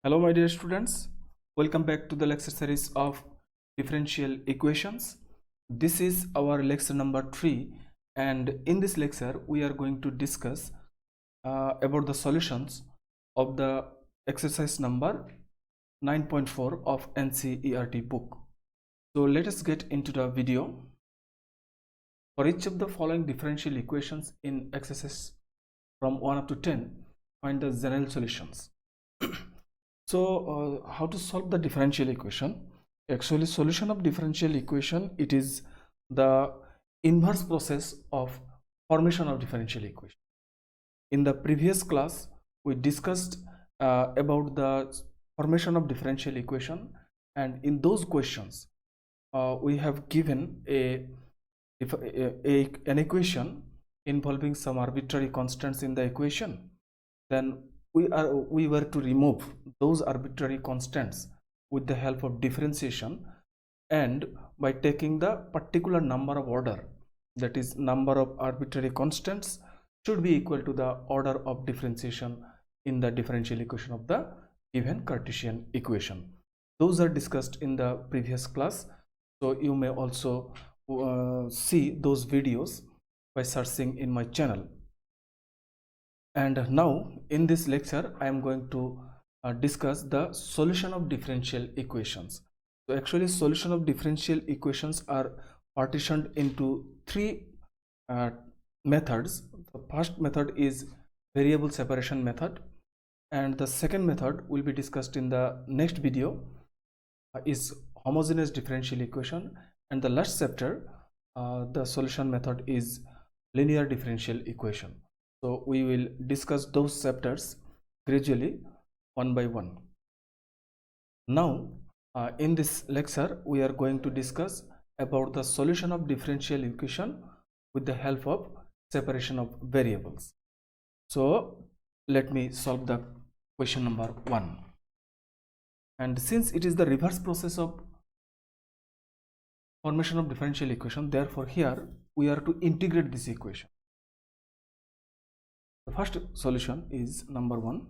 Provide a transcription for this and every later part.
Hello my dear students, welcome back to the lecture series of differential equations. This is our lecture number 3, and in this lecture we are going to discuss about the solutions of the exercise number 9.4 of NCERT book. So let us get into the video. For each of the following differential equations in exercise from 1 up to 10, find the general solutions. So how to solve the differential equation? Actually, solution of differential equation, it is the inverse process of formation of differential equation. In the previous class we discussed about the formation of differential equation, and in those questions we have given an equation involving some arbitrary constants in the equation. Then we were to remove those arbitrary constants with the help of differentiation, and by taking the particular number of order, that is number of arbitrary constants should be equal to the order of differentiation in the differential equation of the given Cartesian equation. Those are discussed in the previous class, so you may also see those videos by searching in my channel. And now in this lecture I am going to discuss the solution of differential equations. So actually solution of differential equations are partitioned into three methods. The first method is variable separation method, and the second method will be discussed in the next video is homogeneous differential equation, and the last chapter the solution method is linear differential equation. So we will discuss those chapters gradually one by one. Now in this lecture we are going to discuss about the solution of differential equation with the help of separation of variables. So let me solve the question number 1. And since it is the reverse process of formation of differential equation, therefore here we are to integrate this equation. The first solution is number 1.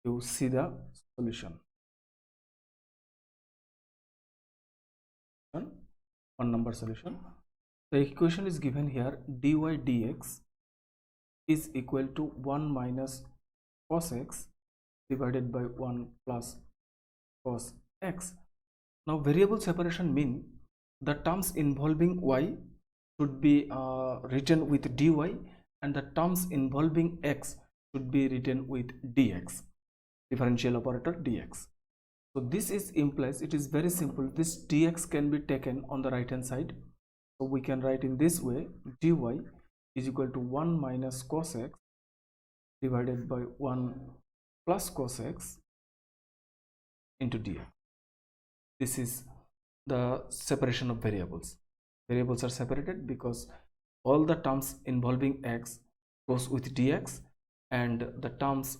You see the solution. One number solution. The equation is given here: dy dx is equal to 1 minus cos x divided by 1 plus cos x. Now variable separation means the terms involving y should be written with dy, and the terms involving x should be written with dx, differential operator dx. So this is implies, it is very simple, this dx can be taken on the right hand side. So we can write in this way: dy is equal to 1 minus cos x divided by 1 plus cos x into dx. This is the separation of variables. Variables are separated because all the terms involving x goes with dx, and the terms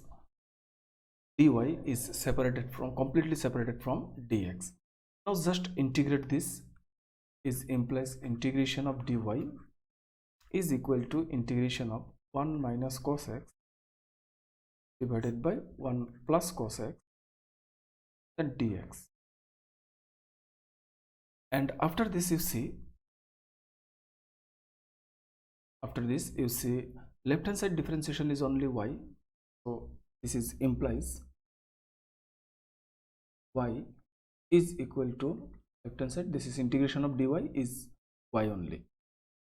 dy is separated from, completely separated from dx. Now just integrate this. Is implies integration of dy is equal to integration of 1 minus cos x divided by 1 plus cos x and dx. And after this you see, left hand side differentiation is only y, so this is implies y is equal to, left hand side, this is integration of dy is y only,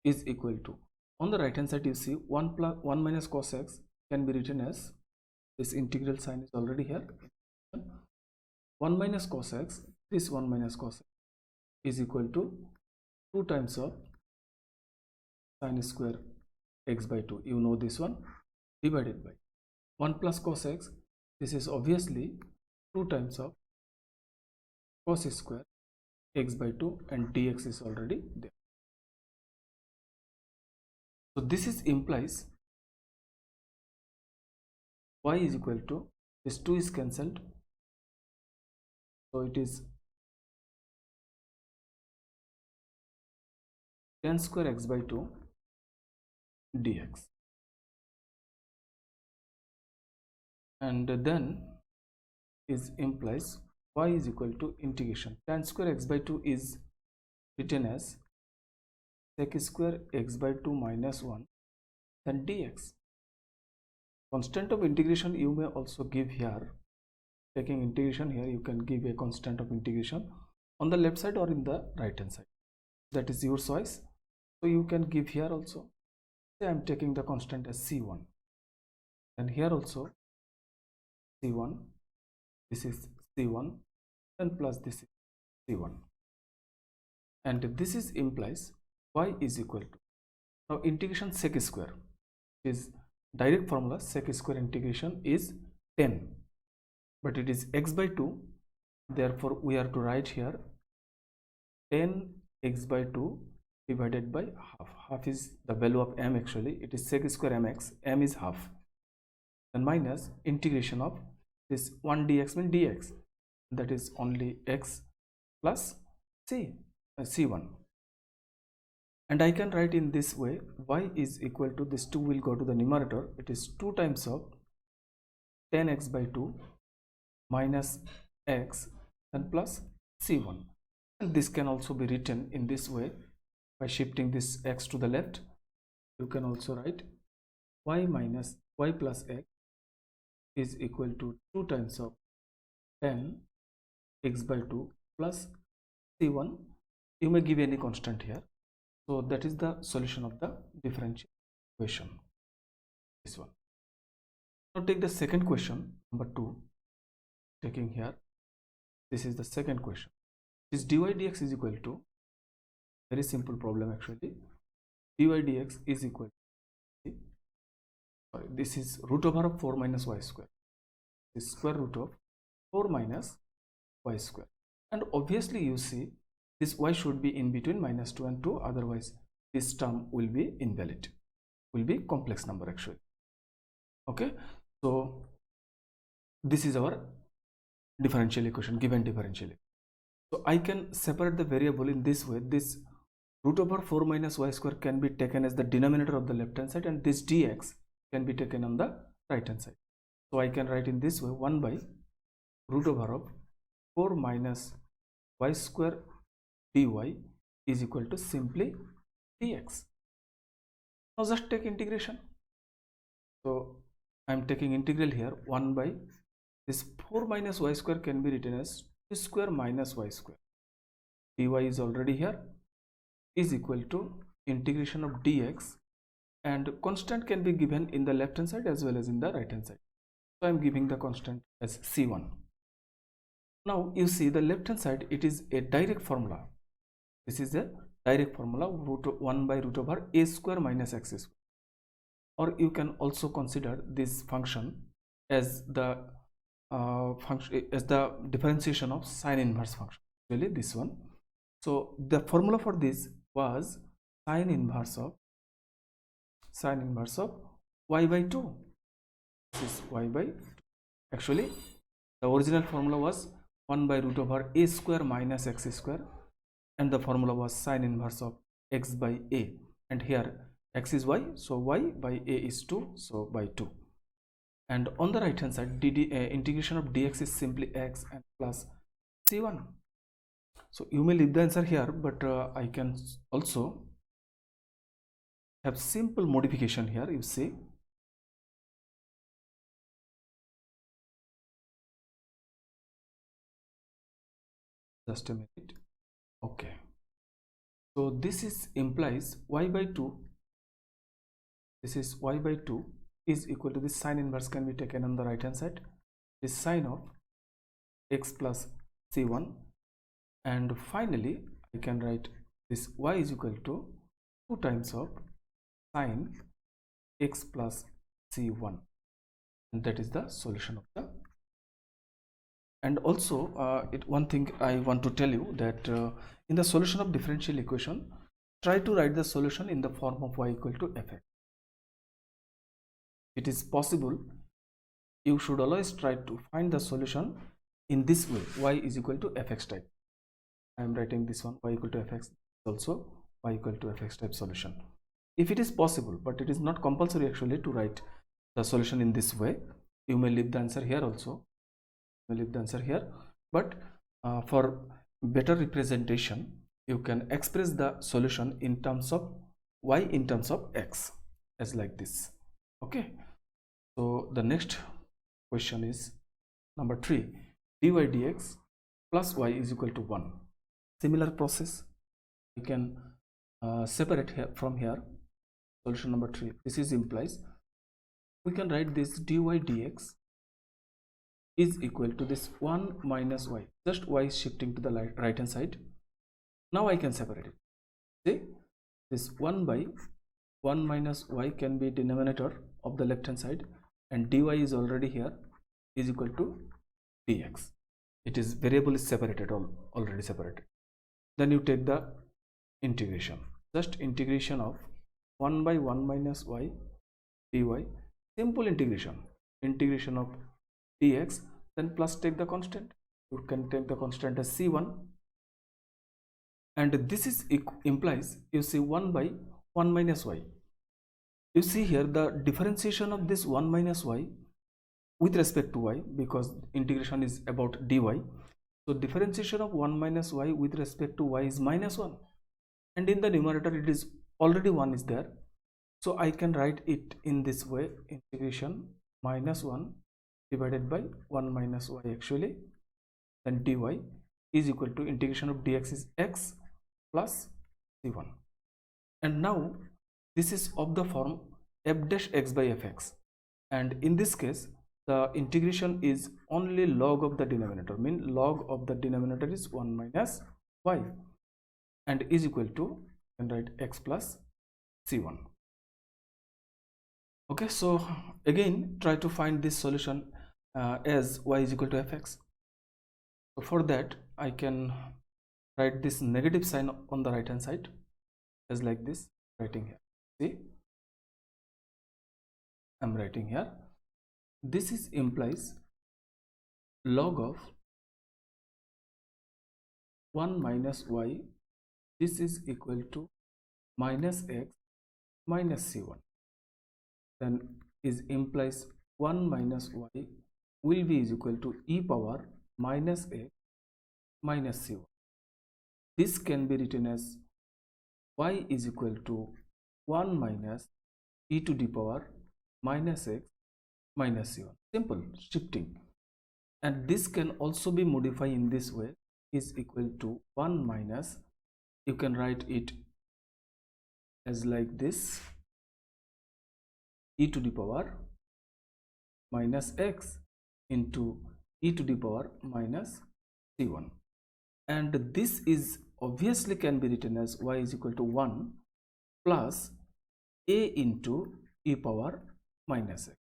is equal to, on the right hand side you see 1 minus cos x can be written as, this integral sign is already here, 1 minus cos x, this 1 minus cos x is equal to 2 times of sin square x by 2, you know this one, divided by 1 plus cos x, this is obviously 2 times of cos square x by 2, and dx is already there. So this is implies y is equal to, this 2 is cancelled, so it is tan square x by 2 dx, and then is implies y is equal to integration tan square x by 2 is written as sec square x by 2 minus 1 then dx. Constant of integration you may also give here. Taking integration here, you can give a constant of integration on the left side or in the right hand side. That is your choice. So you can give here also. Say I am taking the constant as c1. And here also c1. This is c1 and plus this is c1. And this is implies y is equal to, now integration sec square is direct formula. Sec square integration is 10, but it is x by 2, therefore we are to write here 10 x by 2 divided by half. Half is the value of m, actually it is sec square mx, m is half, and minus integration of this 1 dx means dx, that is only x plus c1. And I can write in this way, y is equal to, this 2 will go to the numerator, it is 2 times of 10x by 2 minus x and plus c1. And this can also be written in this way by shifting this x to the left. You can also write y minus y plus x is equal to 2 times of 10 x by 2 plus c1. You may give any constant here. So that is the solution of the differential equation, this one. Now take the second question, number 2. Taking here, this is the second question. This dy dx is equal to, very simple problem actually, dy dx is equal to, this is root over of 4 minus y square, this square root of 4 minus y square, and obviously you see this y should be in between minus 2 and 2, otherwise this term will be invalid, will be complex number actually. Okay, so this is our differential equation, given differential equation. So I can separate the variable in this way. This root over 4 minus y square can be taken as the denominator of the left hand side, and this dx can be taken on the right hand side. So I can write in this way, 1 by root over of 4 minus y square dy is equal to simply dx. Now just take integration. So I am taking integral here, 1 by this 4 minus y square can be written as 2 square minus y square. Dy is already here, is equal to integration of dx, and constant can be given in the left hand side as well as in the right hand side. So I am giving the constant as c1. Now you see the left hand side, it is a direct formula. This is a direct formula, 1 by root over a square minus x square. Or you can also consider this function as the differentiation of sine inverse function, really this one. So the formula for this was sine inverse of y by 2. This is y by 2. Actually the original formula was 1 by root over a square minus x square, and the formula was sine inverse of x by a, and here x is y, so y by a is 2, so by 2. And on the right hand side, integration of dx is simply x and plus c1. So you may leave the answer here, but I can also have simple modification here. You see, just a minute. Okay, so this is implies y by 2, this is y by 2 is equal to this sine inverse can be taken on the right hand side, this sine of x plus c1, and finally I can write this y is equal to 2 times of sine x plus c1, and that is the solution of the. And also one thing I want to tell you that in the solution of differential equation, try to write the solution in the form of y equal to fx. It is possible, you should always try to find the solution in this way, y is equal to fx type. I am writing this one, y equal to fx, also y equal to fx type solution, if it is possible, but it is not compulsory actually to write the solution in this way. You may leave the answer here also. we'll leave the answer here. But for better representation, you can express the solution in terms of y in terms of x, as like this. Okay, so the next question is number 3, dy dx plus y is equal to 1. Similar process, you can separate here from here. Solution number 3, this is implies we can write this dy dx is equal to this 1 minus y, just y is shifting to the right hand side. Now I can separate it. See, this 1 by 1 minus y can be denominator of the left hand side, and dy is already here, is equal to dx. It is variable is separated, already separated. Then you take the integration, just integration of 1 by 1 minus y dy, simple integration of dx, then plus take the constant. You can take the constant as c1, and this is implies, you see, 1 by 1 minus y. You see here the differentiation of this 1 minus y with respect to y, because integration is about dy. So differentiation of 1 minus y with respect to y is minus 1, and in the numerator it is already 1 is there. So I can write it in this way, integration minus 1 divided by 1 minus y actually, then dy is equal to integration of dx is x plus c1. And now this is of the form f dash x by fx, and in this case the integration is only log of the denominator, mean log of the denominator is 1 minus y, and is equal to, and write x plus c1. Okay, so again try to find this solution as y is equal to fx. So for that I can write this negative sign on the right hand side, as like this, writing here. See, I'm writing here, this is implies log of 1 minus y, this is equal to minus x minus c1, then is implies 1 minus y will be is equal to e power minus x minus c1. This can be written as y is equal to 1 minus e to the power minus x minus c1, simple shifting. And this can also be modified in this way, is equal to 1 minus, you can write it as like this, e to the power minus x into e to the power minus c1, and this is obviously can be written as y is equal to 1 plus a into e power minus x,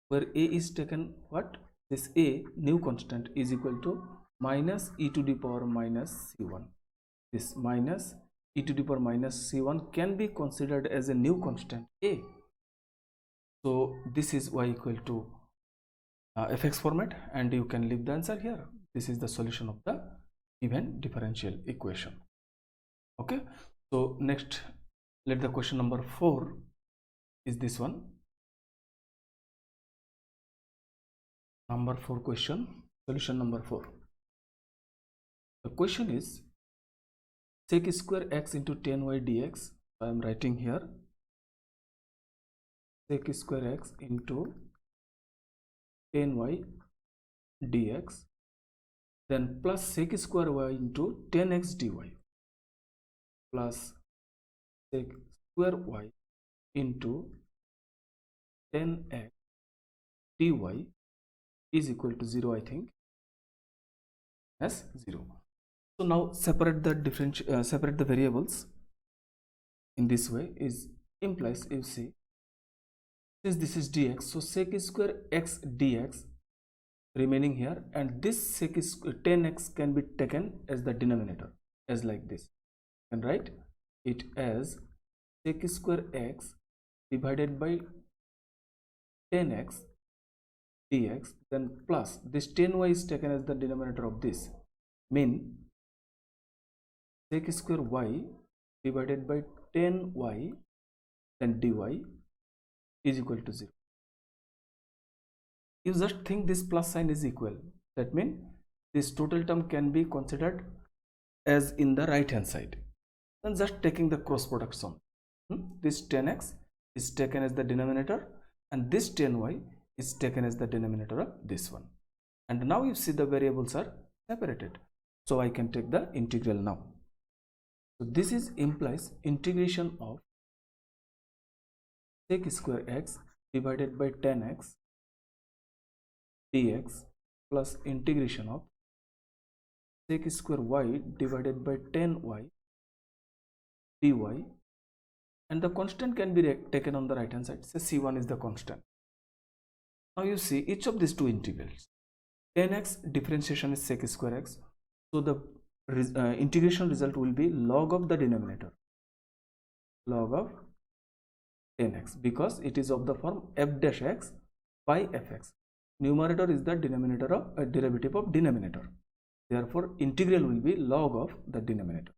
where a is taken, what, this a new constant is equal to minus e to the power minus c1. This minus e to the power minus c1 can be considered as a new constant a. So this is y equal to fx format, and you can leave the answer here. This is the solution of the given differential equation. Okay, so next let the question number 4 is this one. Number 4 question, solution number 4. The question is sec square x into 10y dx. I am writing here sec square x into 10y dx, then plus sec square y into 10x dy, plus sec square y into 10x dy is equal to 0, I think, as 0. So now separate the separate the variables in this way, is implies, you see, since this is dx, so sec square x dx remaining here, and this sec 10x can be taken as the denominator, as like this, and write it as sec square x divided by 10x dx, then plus this 10y is taken as the denominator of this, mean sec square y divided by 10y, then dy is equal to 0. You just think this plus sign is equal, That means this total term can be considered as in the right hand side. Then just taking the cross product sum. This 10x is taken as the denominator and this 10y is taken as the denominator of this one. And now you see the variables are separated. So I can take the integral now. So this is implies integration of sec square x divided by 10x dx plus integration of sec square y divided by 10y dy, and the constant can be taken on the right hand side. Say c1 is the constant. Now you see each of these two integrals. 10x differentiation is sec square x, so the integration result will be log of the denominator, log of 10x, because it is of the form f dash x by fx. Numerator is the denominator of derivative of denominator, therefore integral will be log of the denominator,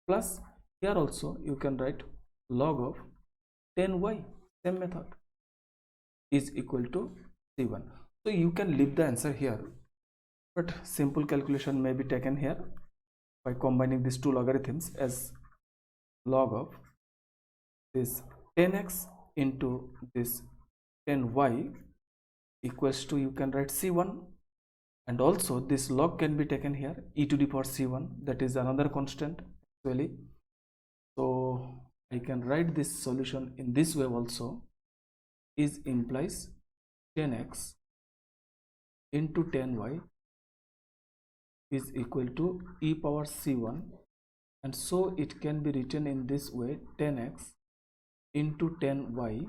plus here also you can write log of 10y, same method, is equal to c1. So you can leave the answer here, but simple calculation may be taken here by combining these two logarithms as log of this 10x into this 10y equals to, you can write c1, and also this log can be taken here, e to the power c1, that is another constant actually. So I can write this solution in this way also, is implies 10x into 10y is equal to e power c1, and so it can be written in this way, 10x into 10y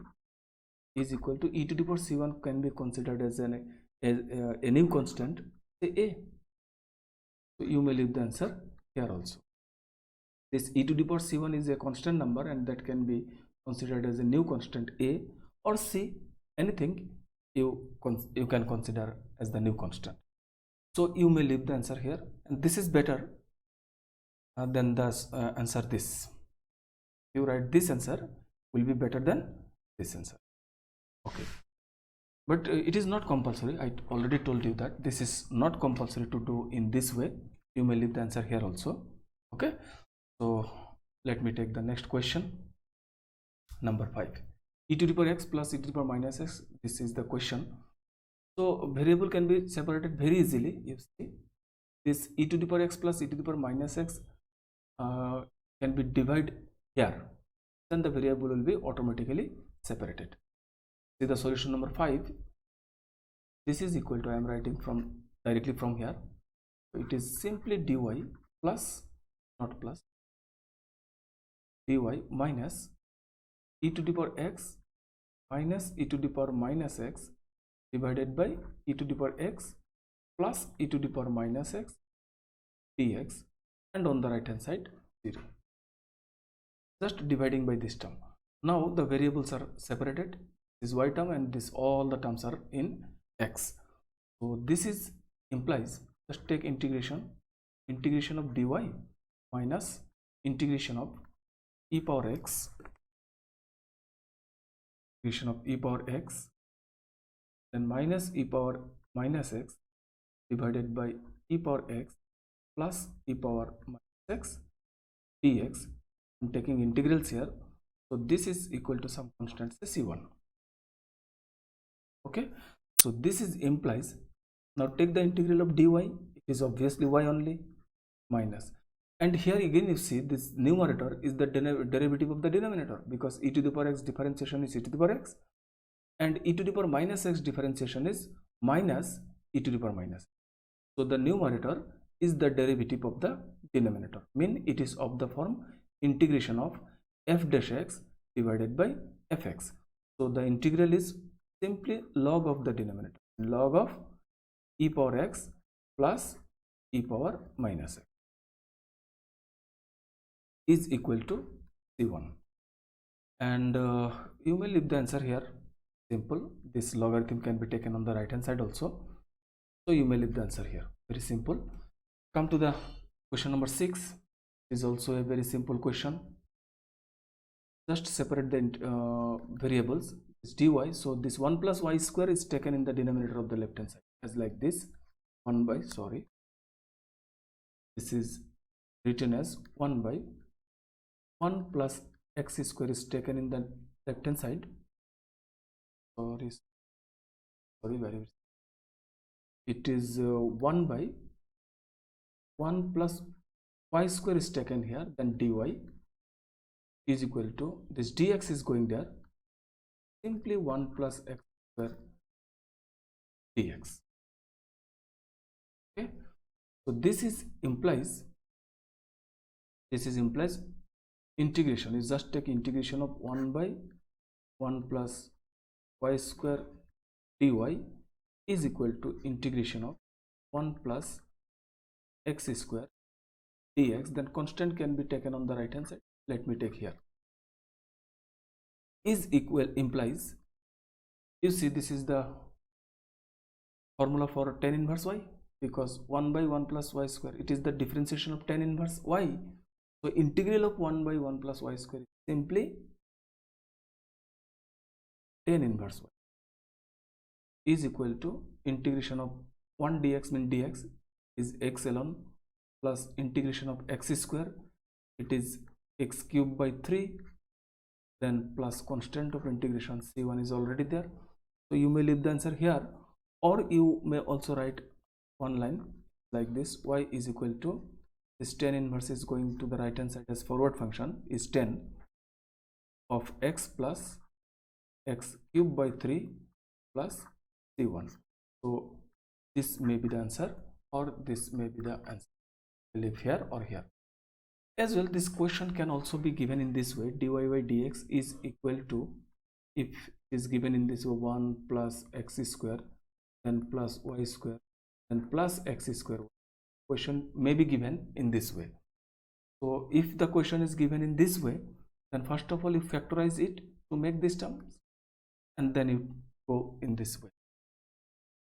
is equal to e to the power c1 can be considered as a new constant, say a. So you may leave the answer here also. This e to the power c1 is a constant number and that can be considered as a new constant a or c, anything you can consider as the new constant. So you may leave the answer here, and this is better than the answer this. You write this answer will be better than this answer. Okay, but it is not compulsory. I already told you that this is not compulsory to do in this way. You may leave the answer here also. Okay, so let me take the next question, number 5. E to the power x plus e to the power minus x, this is the question. So variable can be separated very easily. You see this e to the power x plus e to the power minus x can be divided here, then the variable will be automatically separated. See the solution number 5. This is equal to, I am writing from directly from here, so it is simply dy plus, not plus, dy minus e to the power x minus e to the power minus x divided by e to the power x plus e to the power minus x dx, and on the right hand side 0, just dividing by this term. Now the variables are separated, this y term and this, all the terms are in x. So this is implies, just take integration of dy minus integration of e power x, integration of e power x, then minus e power minus x divided by e power x plus e power minus x dx. I'm taking integrals here, so this is equal to some constant, say c1. Okay, so this is implies, now take the integral of dy, it is obviously y only, minus, and here again you see this numerator is the derivative of the denominator, because e to the power x differentiation is e to the power x and e to the power minus x differentiation is minus e to the power minus. So the numerator is the derivative of the denominator, mean it is of the form integration of f dash x divided by fx. So the integral is simply log of the denominator, log of e power x plus e power minus x is equal to c1, and you may leave the answer here, simple. This logarithm can be taken on the right hand side also, so you may leave the answer here, very simple. Come to the question number 6, is also a very simple question. Just separate the variables, it's dy, so this 1 plus y square is taken in the denominator of the left hand side as like this, 1 by, sorry, this is written as 1 by 1 plus x square is taken in the left hand side. Sorry, it is 1 by 1 plus y square is taken here, then dy is equal to, this dx is going there, simply 1 plus x square dx. Okay, so this implies integration is just take integration of 1 by 1 plus y square dy is equal to integration of 1 plus x square dx. Then constant can be taken on the right hand side. Let me take here, is equal implies, you see this is the formula for tan inverse y, because 1 by 1 plus y square, it is the differentiation of tan inverse y. So integral of 1 by 1 plus y square is simply tan inverse y is equal to integration of 1 dx, mean dx is x alone, plus integration of x square, it is x cubed by 3, then plus constant of integration c1 is already there. So you may leave the answer here, or you may also write one line like this, y is equal to, this tan inverse is going to the right hand side as forward function, is tan of x plus x cubed by 3 plus c1. So this may be the answer, or this may be the answer. Leave here or here. As well, this question can also be given in this way, dy by dx is equal to, if is given in this way, 1 plus x square, then plus y square, then plus x square. Question may be given in this way. So if the question is given in this way, then first of all you factorize it to make this term, and then you go in this way.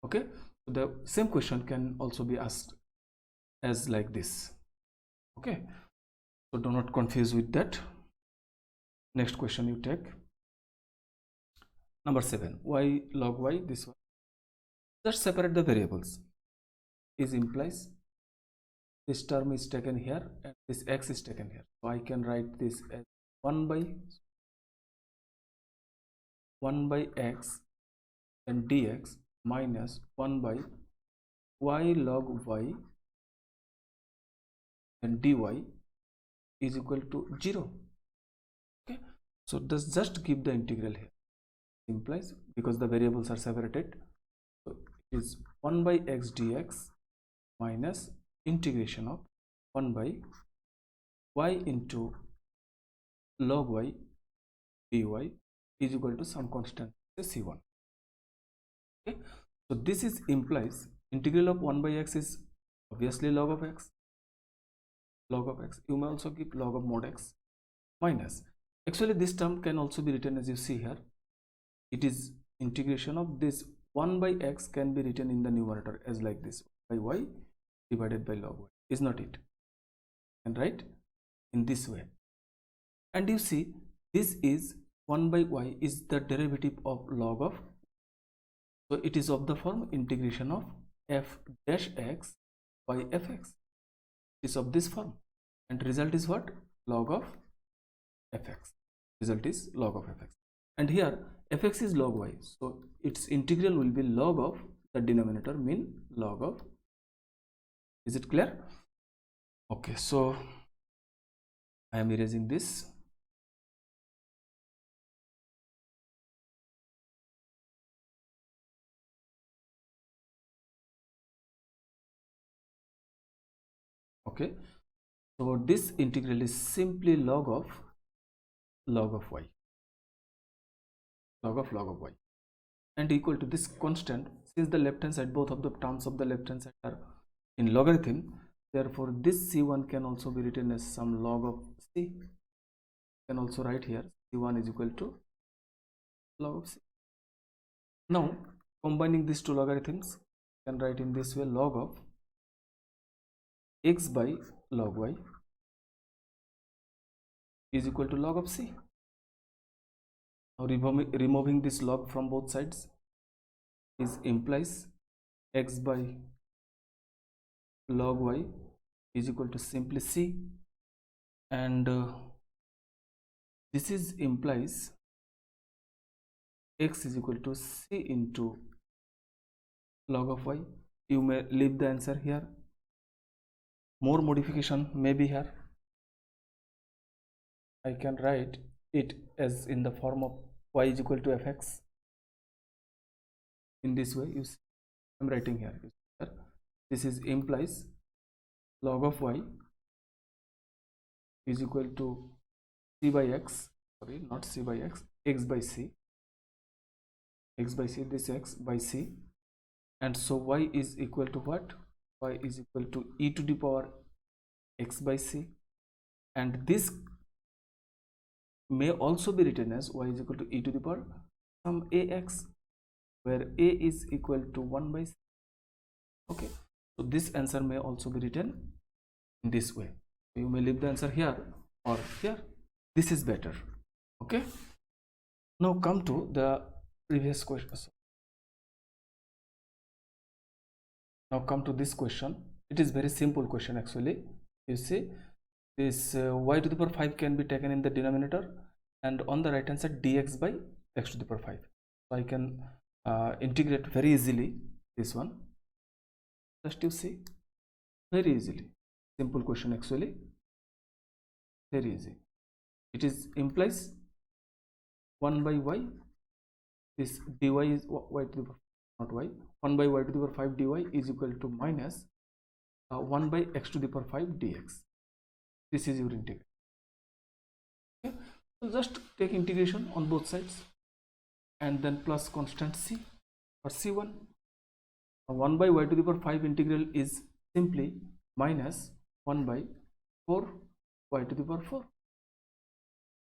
Okay, so the same question can also be asked as like this. Okay, so do not confuse with that. Next question you take, number 7, y log y, this one. Just separate the variables, is implies this term is taken here and this x is taken here. So I can write this as 1 by x and dx minus 1 by y log y and dy is equal to 0. Okay, so this just give the integral here, implies, because the variables are separated, so it is 1 by x dx minus integration of 1 by y into log y dy is equal to some constant, c1. Okay, so this is implies integral of 1 by x is obviously log of x. You may also give log of mod x minus, actually this term can also be written as you see here, it is integration of this 1 by x can be written in the numerator as like this, by y divided by log y, is not it? And write in this way, and you see this is 1 by y is the derivative of log of, so it is of the form integration of f dash x by fx, is of this form, and result is what? Log of fx. Result is log of fx, and here fx is log y, so its integral will be log of the denominator, mean log of. Is it clear? Okay, so I am erasing this. Okay, so this integral is simply log of y, log of y, and equal to this constant. Since the left hand side, both of the terms of the left hand side are in logarithm, therefore this c1 can also be written as some log of c. You can also write here c1 is equal to log of c. Now combining these two logarithms, you can write in this way, log of x by log y is equal to log of c. Now removing this log from both sides is implies x by log y is equal to simply c, and this is implies x is equal to c into log of y. You may leave the answer here. More modification may be here. I can write it as in the form of y is equal to fx. In this way, you see, I'm writing here. This is implies log of y is equal to c by x, sorry, not c by x by c, this x by c, and so y is equal to what? Y is equal to e to the power x by c, and this may also be written as y is equal to e to the power some ax, where a is equal to 1 by c. Okay, so this answer may also be written in this way. You may leave the answer here or here. This is better. Okay, now come to the previous question. Now come to this question. It is very simple question actually. You see, this y to the power 5 can be taken in the denominator, and on the right hand side dx by x to the power 5. So I can integrate very easily this one. Just you see, very easily. Simple question actually, very easy. It is implies 1 by y, this dy is y to the power, not y, 1 by y to the power 5 dy is equal to minus 1 by x to the power 5 dx. This is your integration. Okay, so just take integration on both sides and then plus constant c or c1. 1 by y to the power 5 integral is simply minus 1 by 4 y to the power 4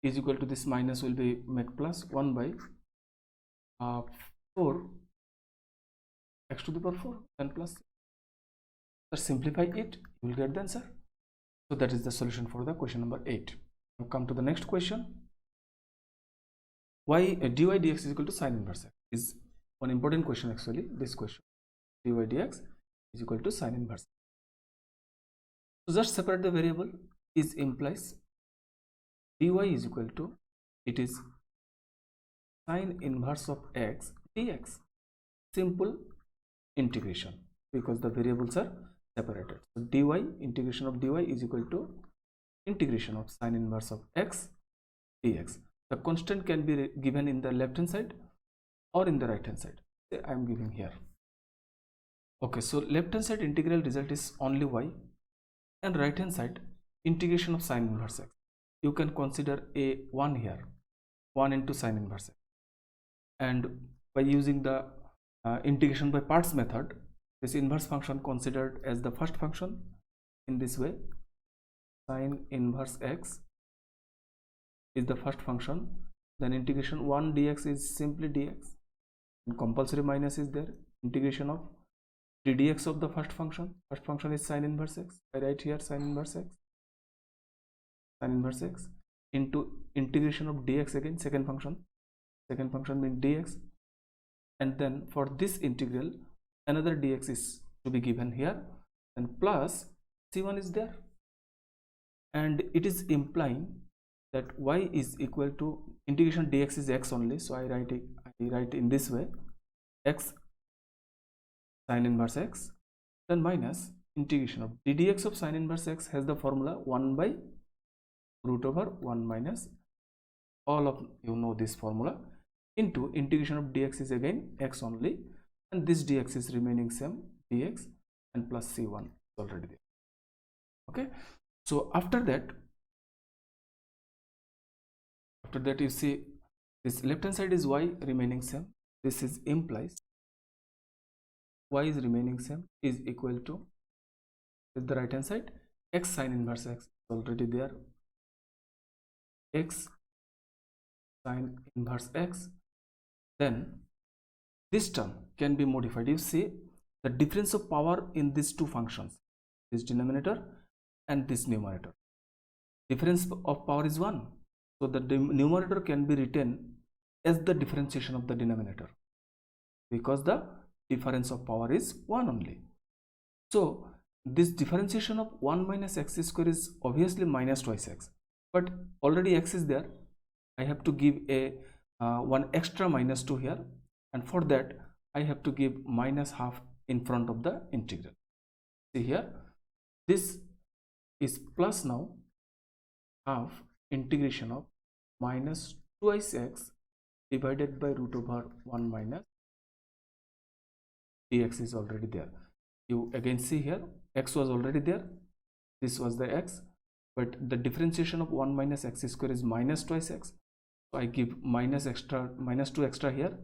is equal to, this minus will be make plus 1 by 4 x to the power 4 and plus. Just simplify it, you will get the answer. So that is the solution for the question number 8. Now come to the next question. Why dy dx is equal to sine inverse x is one important question actually. This question, dy dx is equal to sine inverse. So just separate the variable. Is implies dy is equal to, it is sine inverse of x dx. Simple integration because the variables are separated. So dy, integration of dy is equal to integration of sine inverse of x dx. The constant can be given in the left hand side or in the right hand side. I am giving here. Okay, so left hand side integral result is only y, and right hand side integration of sine inverse x. You can consider a 1 here, 1 into sine inverse x, and by using the integration by parts method, this inverse function considered as the first function. In this way, sine inverse x is the first function, then integration 1 dx is simply dx, and compulsory minus is there. Integration of dx of the first function is sine inverse x. I write here sine inverse x into integration of dx again, second function means dx, and then for this integral another dx is to be given here, and plus c1 is there, and it is implying that y is equal to, integration dx is x only, so I write in this way, x sine inverse x, then minus integration of ddx of sine inverse x has the formula 1 by root over 1 minus, all of you know this formula, into integration of dx is again x only, and this dx is remaining same, dx, and plus c1 is already there. Okay, so after that you see this left hand side is y remaining same, this is implies y is remaining same is equal to, with the right hand side, x sine inverse x is already there, x sine inverse x, then this term can be modified. You see the difference of power in these two functions, this denominator and this numerator. Difference of power is 1, so the numerator can be written as the differentiation of the denominator because the difference of power is 1 only. So this differentiation of 1 minus x square is obviously minus twice x, but already x is there. I have to give a one extra minus 2 here, and for that I have to give minus half in front of the integral. See here, this is plus now half integration of minus twice x divided by root over 1 minus dx is already there. You again see here, x was already there, this was the x, but the differentiation of 1 minus x square is minus twice x, so I give minus 2 extra here,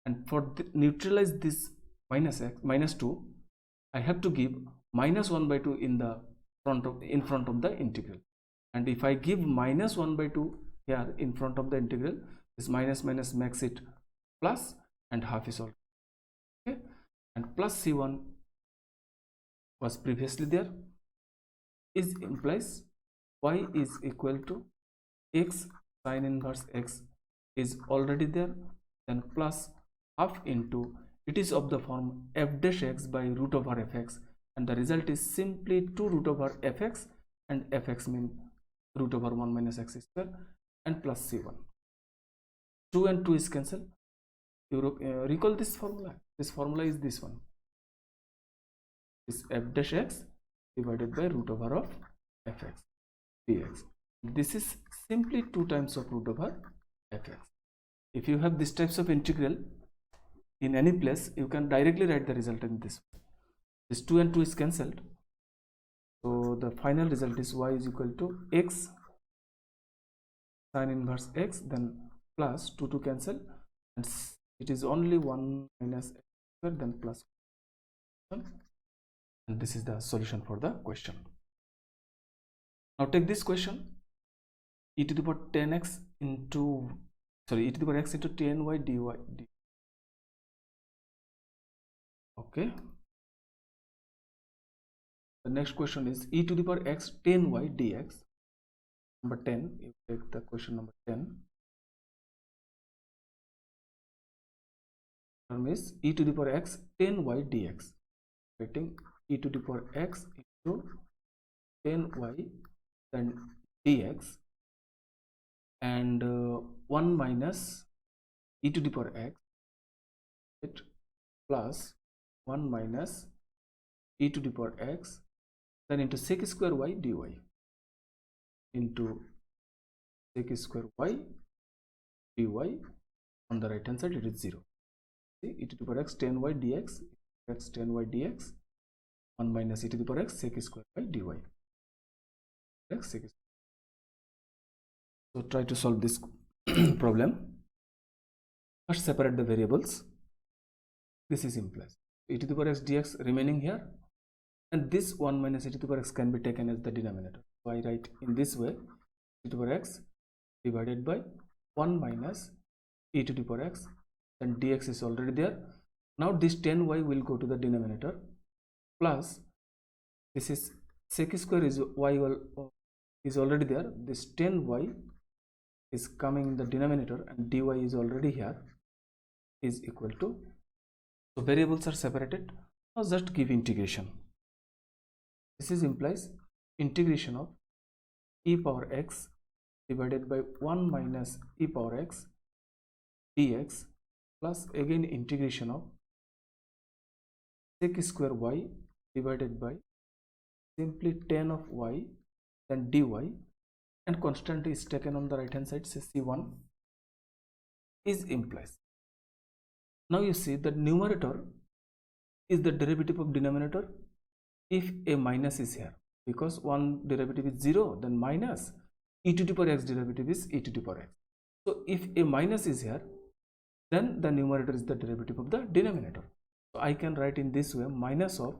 and for neutralize this minus x minus 2, I have to give minus 1 by 2 in front of the integral, and if I give minus 1 by 2 here in front of the integral, this minus makes it plus, and half is already okay, and plus c1 was previously there, is implies y is equal to x sin inverse x is already there, then plus half into, it is of the form f dash x by root over fx, and the result is simply 2 root over fx, and fx means root over 1 minus x square, and plus c1. 2 and 2 is cancelled. You recall this formula. This formula is this one, is f dash x divided by root over of fx dx. This is simply 2 times of root over fx. If you have this types of integral in any place, you can directly write the result in this way. This 2 and 2 is cancelled, so the final result is y is equal to x sin inverse x, then plus 2 cancel, and it is only 1 minus x square, then plus 1, and this is the solution for the question. Now take this question, e to the power 10x into e to the power x into 10y dy. Okay, the next question is e to the power x 10y dx. Number 10, you take the question number 10. Term is e to the power x 10y dx. Writing e to the power x into 10y then dx, and 1 minus e to the power x it plus 1 minus e to the power x then into sec square y dy, into sec square y dy. On the right hand side it is 0. See, e to the power x 10y dx, x 10y dx, 1 minus e to the power x sec square y dy. X sec. So try to solve this problem. First separate the variables. This is implies e to the power x dx remaining here, and this 1 minus e to the power x can be taken as the denominator. So I write in this way, e to the power x divided by 1 minus e to the power x, and dx is already there. Now this 10y will go to the denominator, plus this is sec square is y is already there, this 10y is coming in the denominator, and dy is already here, is equal to, so variables are separated. Now just give integration. This is implies integration of e power x divided by 1 minus e power x dx, plus again integration of sec square y divided by simply 10 of y then dy, and constant is taken on the right hand side, say c1 is implies. Now you see that numerator is the derivative of denominator if a minus is here, because one derivative is 0, then minus e to the power x derivative is e to the power x. So if a minus is here, then the numerator is the derivative of the denominator. So I can write in this way, minus of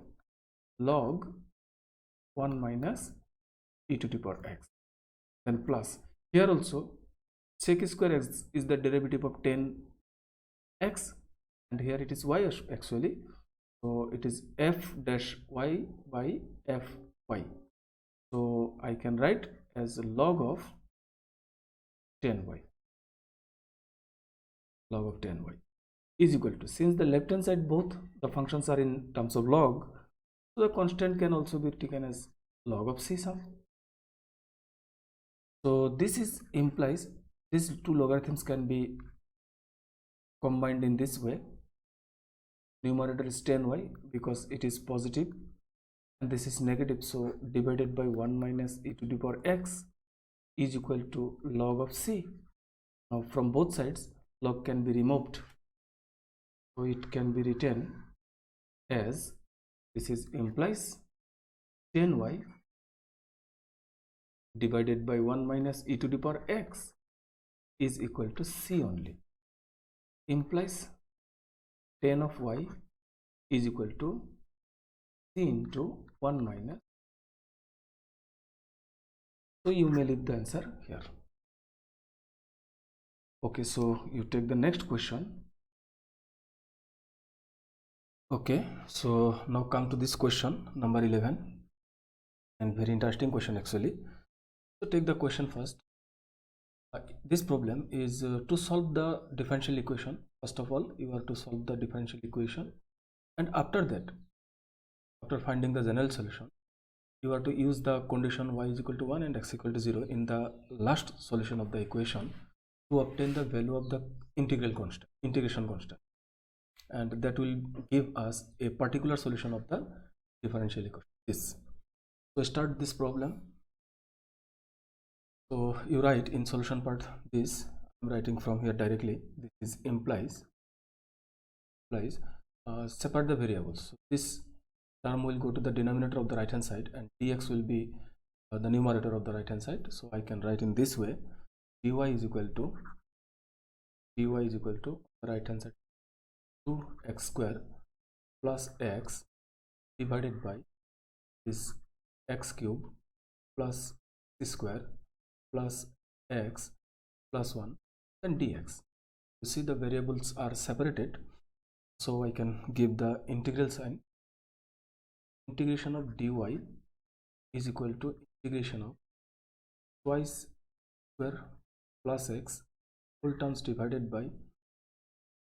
log 1 minus e to the power x, then plus here also sec square x is the derivative of 10x, and here it is y actually, so it is f dash y by fy. So I can write as log of 10y, log of 10y is equal to, since the left hand side both the functions are in terms of log, So the constant can also be taken as log of c sum. So this is implies these two logarithms can be combined in this way. Numerator is 10y because it is positive and this is negative, so divided by 1 minus e to the power x is equal to log of c. Now from both sides log can be removed, so it can be written as this is implies 10y divided by 1 minus e to the power x is equal to c only. Implies 10 of y is equal to c into 1 minus. So you may leave the answer here. Okay, so you take the next question. Okay, so now come to this question number 11, and very interesting question actually. So take the question first. This problem is to solve the differential equation. First of all, you have to solve the differential equation, and after that, after finding the general solution, you have to use the condition y is equal to 1 and x equal to 0 in the last solution of the equation to obtain the value of the integration constant, and that will give us a particular solution of the differential equation. So start this problem. So you write in solution part this, I'm writing from here directly. This is implies separate the variables. So this term will go to the denominator of the right hand side and dx will be the numerator of the right hand side. So I can write in this way, dy is equal to the right hand side 2x square plus x divided by this x cube plus c square plus x plus 1 and dx. You see the variables are separated, so I can give the integral sign. Integration of dy is equal to integration of twice square plus x whole terms divided by,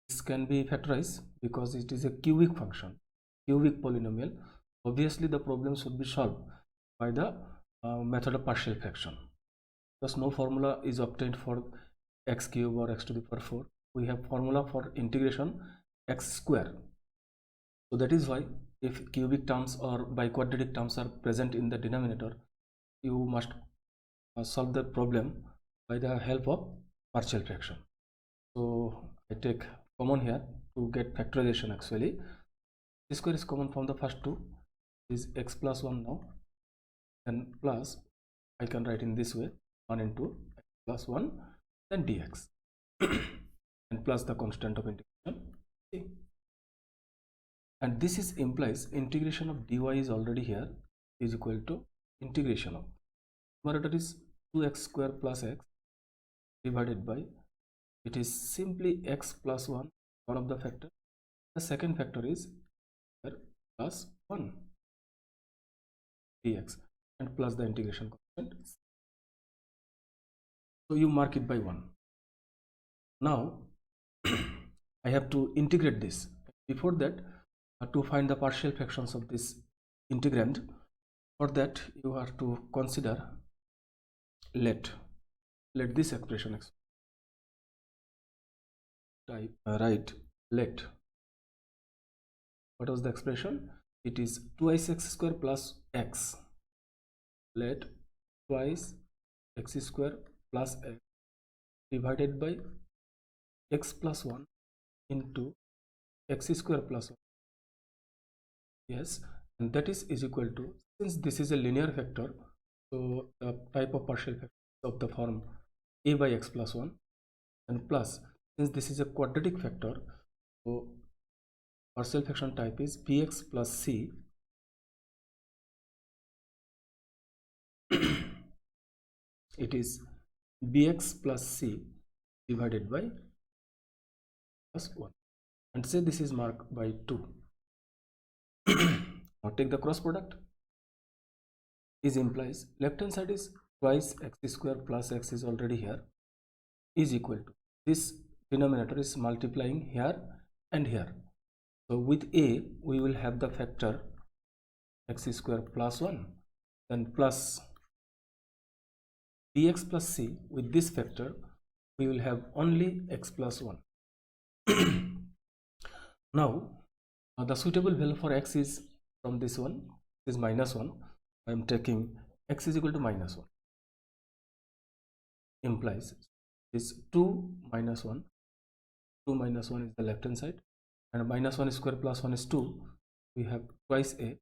this can be factorized because it is a cubic function, cubic polynomial. Obviously the problem should be solved by the method of partial fraction, because no formula is obtained for x cube or x to the power 4. We have formula for integration x square. So that is why if cubic terms or biquadratic terms are present in the denominator, you must solve the problem by the help of partial fraction. So I take common here to get factorization. Actually this square is common from the first two, is x plus 1 now, and plus I can write in this way 1 into x plus 1 then dx and plus the constant of integration c. And this is implies integration of dy is already here is equal to integration of numerator is 2x square plus x divided by, it is simply x plus 1, one of the factor. The second factor is plus 1 dx and plus the integration constant. So you mark it by 1. Now I have to integrate this. Before that, to find the partial fractions of this integrand, for that you have to consider let this expression write let. What was the expression? It is twice x square plus x. Let twice x square plus x divided by x plus 1 into x square plus 1. Yes, and that is equal to, since this is a linear factor, so the type of partial factor of the form a by x plus 1, and plus since this is a quadratic factor, so partial fraction type is bx plus c it is bx plus c divided by plus 1, and say this is marked by 2. Now take the cross product. Is implies left hand side is twice x square plus x is already here is equal to, this denominator is multiplying here and here. So with a we will have the factor x square plus 1, then plus dx plus c. With this factor we will have only x plus 1. Now the suitable value for x is from this one is -1. I am taking x is equal to -1, implies is 2 minus 1. 2 minus 1 is the left hand side, and -1 square plus 1 is 2. We have twice a,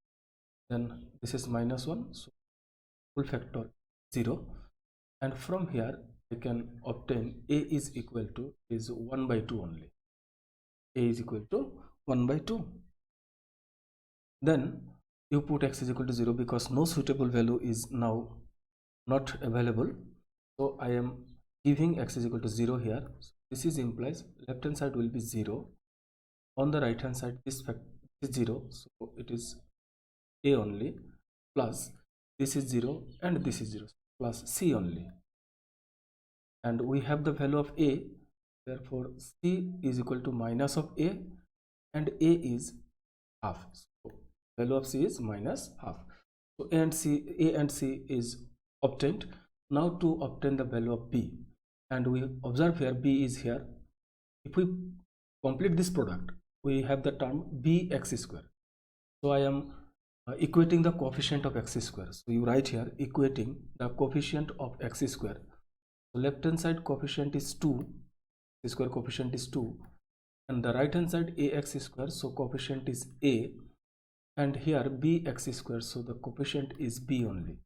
then this is -1, so full factor 0, and from here we can obtain a is equal to is 1 by 2 only. A is equal to 1 by 2. Then you put x is equal to 0 because no suitable value is now not available, so I am giving x is equal to 0 here. So this is implies left hand side will be 0, on the right hand side this fact is 0, so it is a only, plus this is 0 and this is 0, plus c only, and we have the value of a, therefore c is equal to minus of a, and a is half, so value of c is minus half. So a and c is obtained. Now to obtain the value of b, and we observe here b is here. If we complete this product, we have the term bx square. So I am equating the coefficient of x square. So you write here equating the coefficient of x square. So left hand side coefficient is 2, square coefficient is 2, and the right hand side ax square, so coefficient is a, and here bx square, so the coefficient is b only,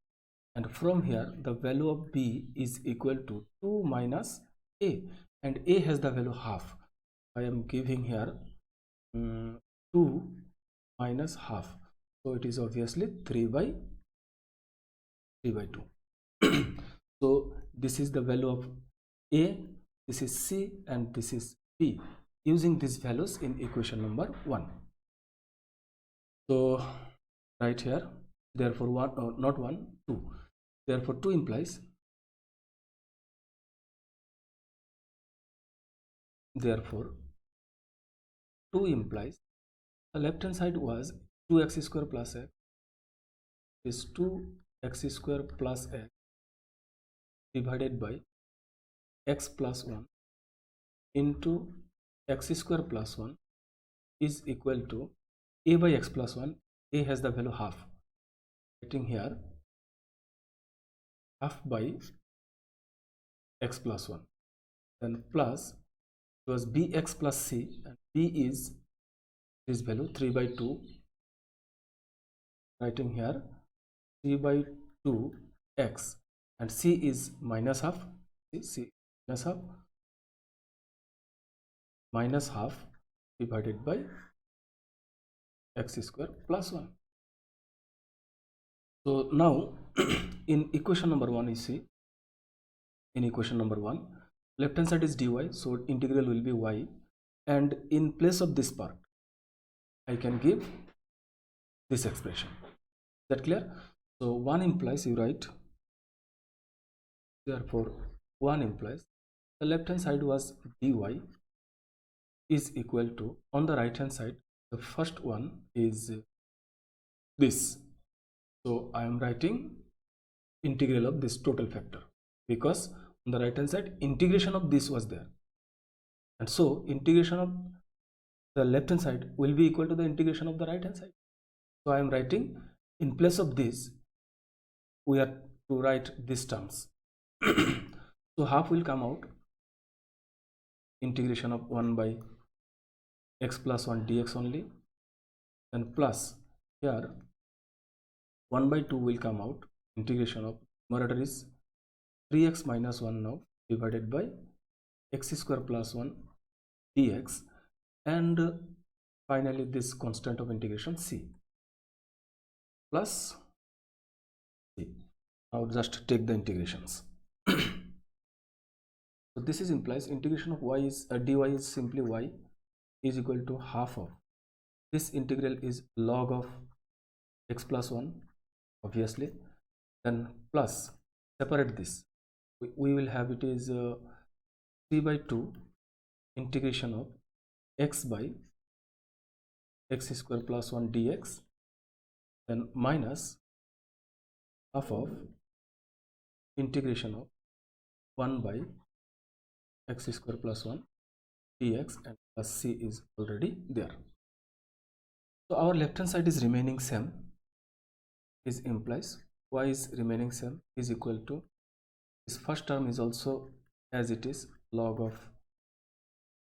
and from here the value of b is equal to 2 minus a, and a has the value half. I am giving here 2 minus half, so it is obviously 3 by 2. So this is the value of a, this is c, and this is b, using these values in equation number 1. So right here, therefore 1 not 1, 2, therefore 2 implies, therefore 2 implies the left hand side was 2x square plus x is 2x square plus x divided by x plus 1 into x square plus 1 is equal to a by x plus 1. A has the value half, writing here half by x plus 1, then plus it was bx plus c, and b is this value 3 by 2, writing here 3 by 2 x, and c is minus half, c minus half divided by x square plus 1. So now in equation number 1, you see in equation number 1 left hand side is dy, so integral will be y, and in place of this part I can give this expression. Is that clear? So 1 implies, you write, therefore 1 implies the left hand side was dy is equal to, on the right hand side the first one is this, so I am writing integral of this total factor, because on the right hand side integration of this was there, and so integration of the left hand side will be equal to the integration of the right hand side. So I am writing in place of this we are to write these terms. So half will come out, integration of 1 by x plus 1 dx only, and plus here 1 by 2 will come out, integration of numerator is 3x minus 1 now divided by x square plus 1 dx, and finally this constant of integration c plus c. Now just take the integrations. So this is implies integration of y is dy is simply y is equal to half of this integral is log of x plus 1 obviously, then plus separate this, we will have it is 3 by 2 integration of x by x square plus 1 dx then minus half of integration of 1 by x square plus 1 dx, and plus c is already there. So our left hand side is remaining same. This implies y is remaining same is equal to this first term is also as it is log of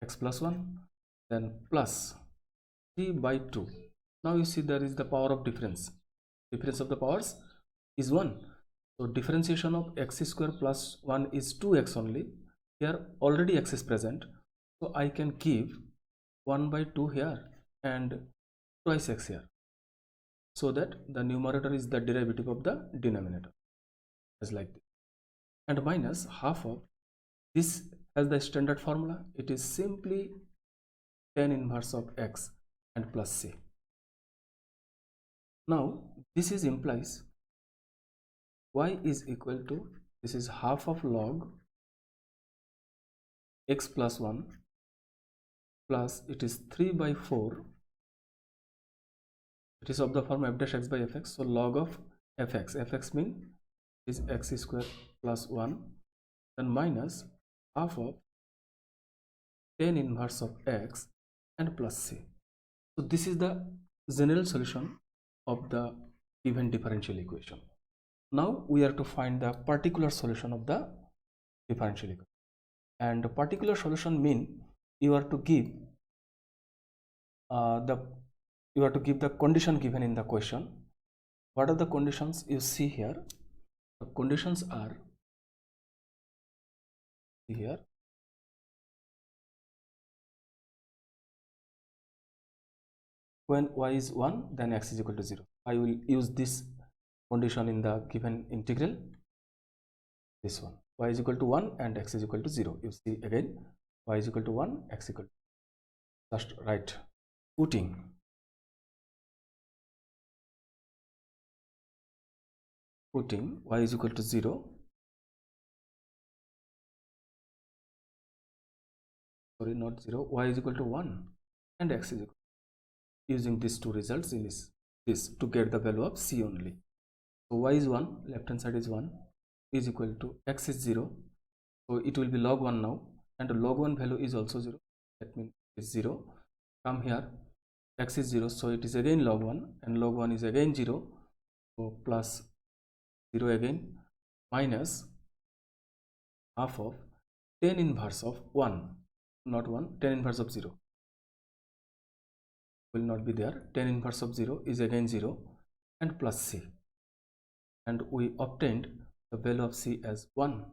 x plus 1, then plus 3 by 2. Now you see there is the power of difference. Difference of the powers is 1. So differentiation of x square plus 1 is 2x only. Here already x is present. So I can give 1 by 2 here and twice x here, so that the numerator is the derivative of the denominator, as like this. And minus half of this has the standard formula. It is simply tan inverse of x and plus c. Now this is implies y is equal to, this is half of log x plus 1 plus it is 3 by 4. It is of the form f dash x by fx. So log of fx, fx means is x square plus 1, then minus half of tan inverse of x and plus c. So this is the general solution of the given differential equation. Now we are to find the particular solution of the differential equation, and the particular solution mean you are to give the condition given in the question. What are the conditions you see here? The conditions are here. When y is 1, then x is equal to 0. I will use this condition in the given integral. This one, y is equal to 1 and x is equal to 0. You see again, y is equal to 1, x equal to, just write putting y is equal to 0, sorry, not 0, y is equal to 1 and x is equal, using these two results in this to get the value of c only. So y is 1, left hand side is 1, is equal to x is 0, so it will be log 1 now, and log 1 value is also 0, that means it is 0. Come here, x is 0, so it is again log 1, and log 1 is again 0, so plus 0 again, minus half of tan inverse of 1, not 1, tan inverse of 0 will not be there, tan inverse of 0 is again 0, and plus c, and we obtained the value of c as 1.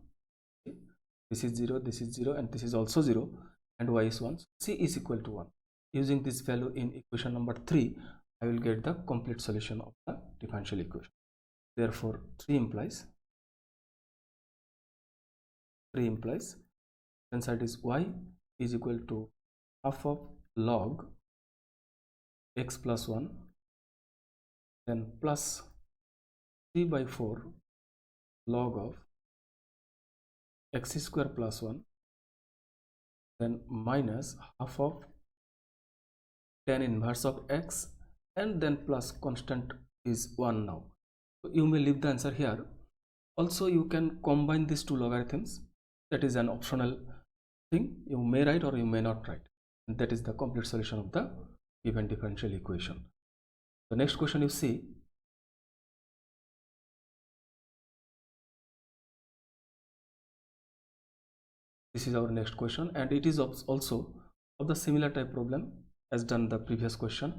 This is 0, this is 0, and this is also 0, and y is 1, so c is equal to 1. Using this value in equation number 3, I will get the complete solution of the differential equation. Therefore 3 implies one side is y is equal to half of log x plus 1, then plus 3 by 4 log of x square plus 1, then minus half of tan inverse of x, and then plus constant is 1 now. So you may leave the answer here. Also you can combine these two logarithms. That is an optional thing. You may write or you may not write. And that is the complete solution of the given differential equation. The next question you see, this is our next question, and it is also of the similar type problem as done the previous question.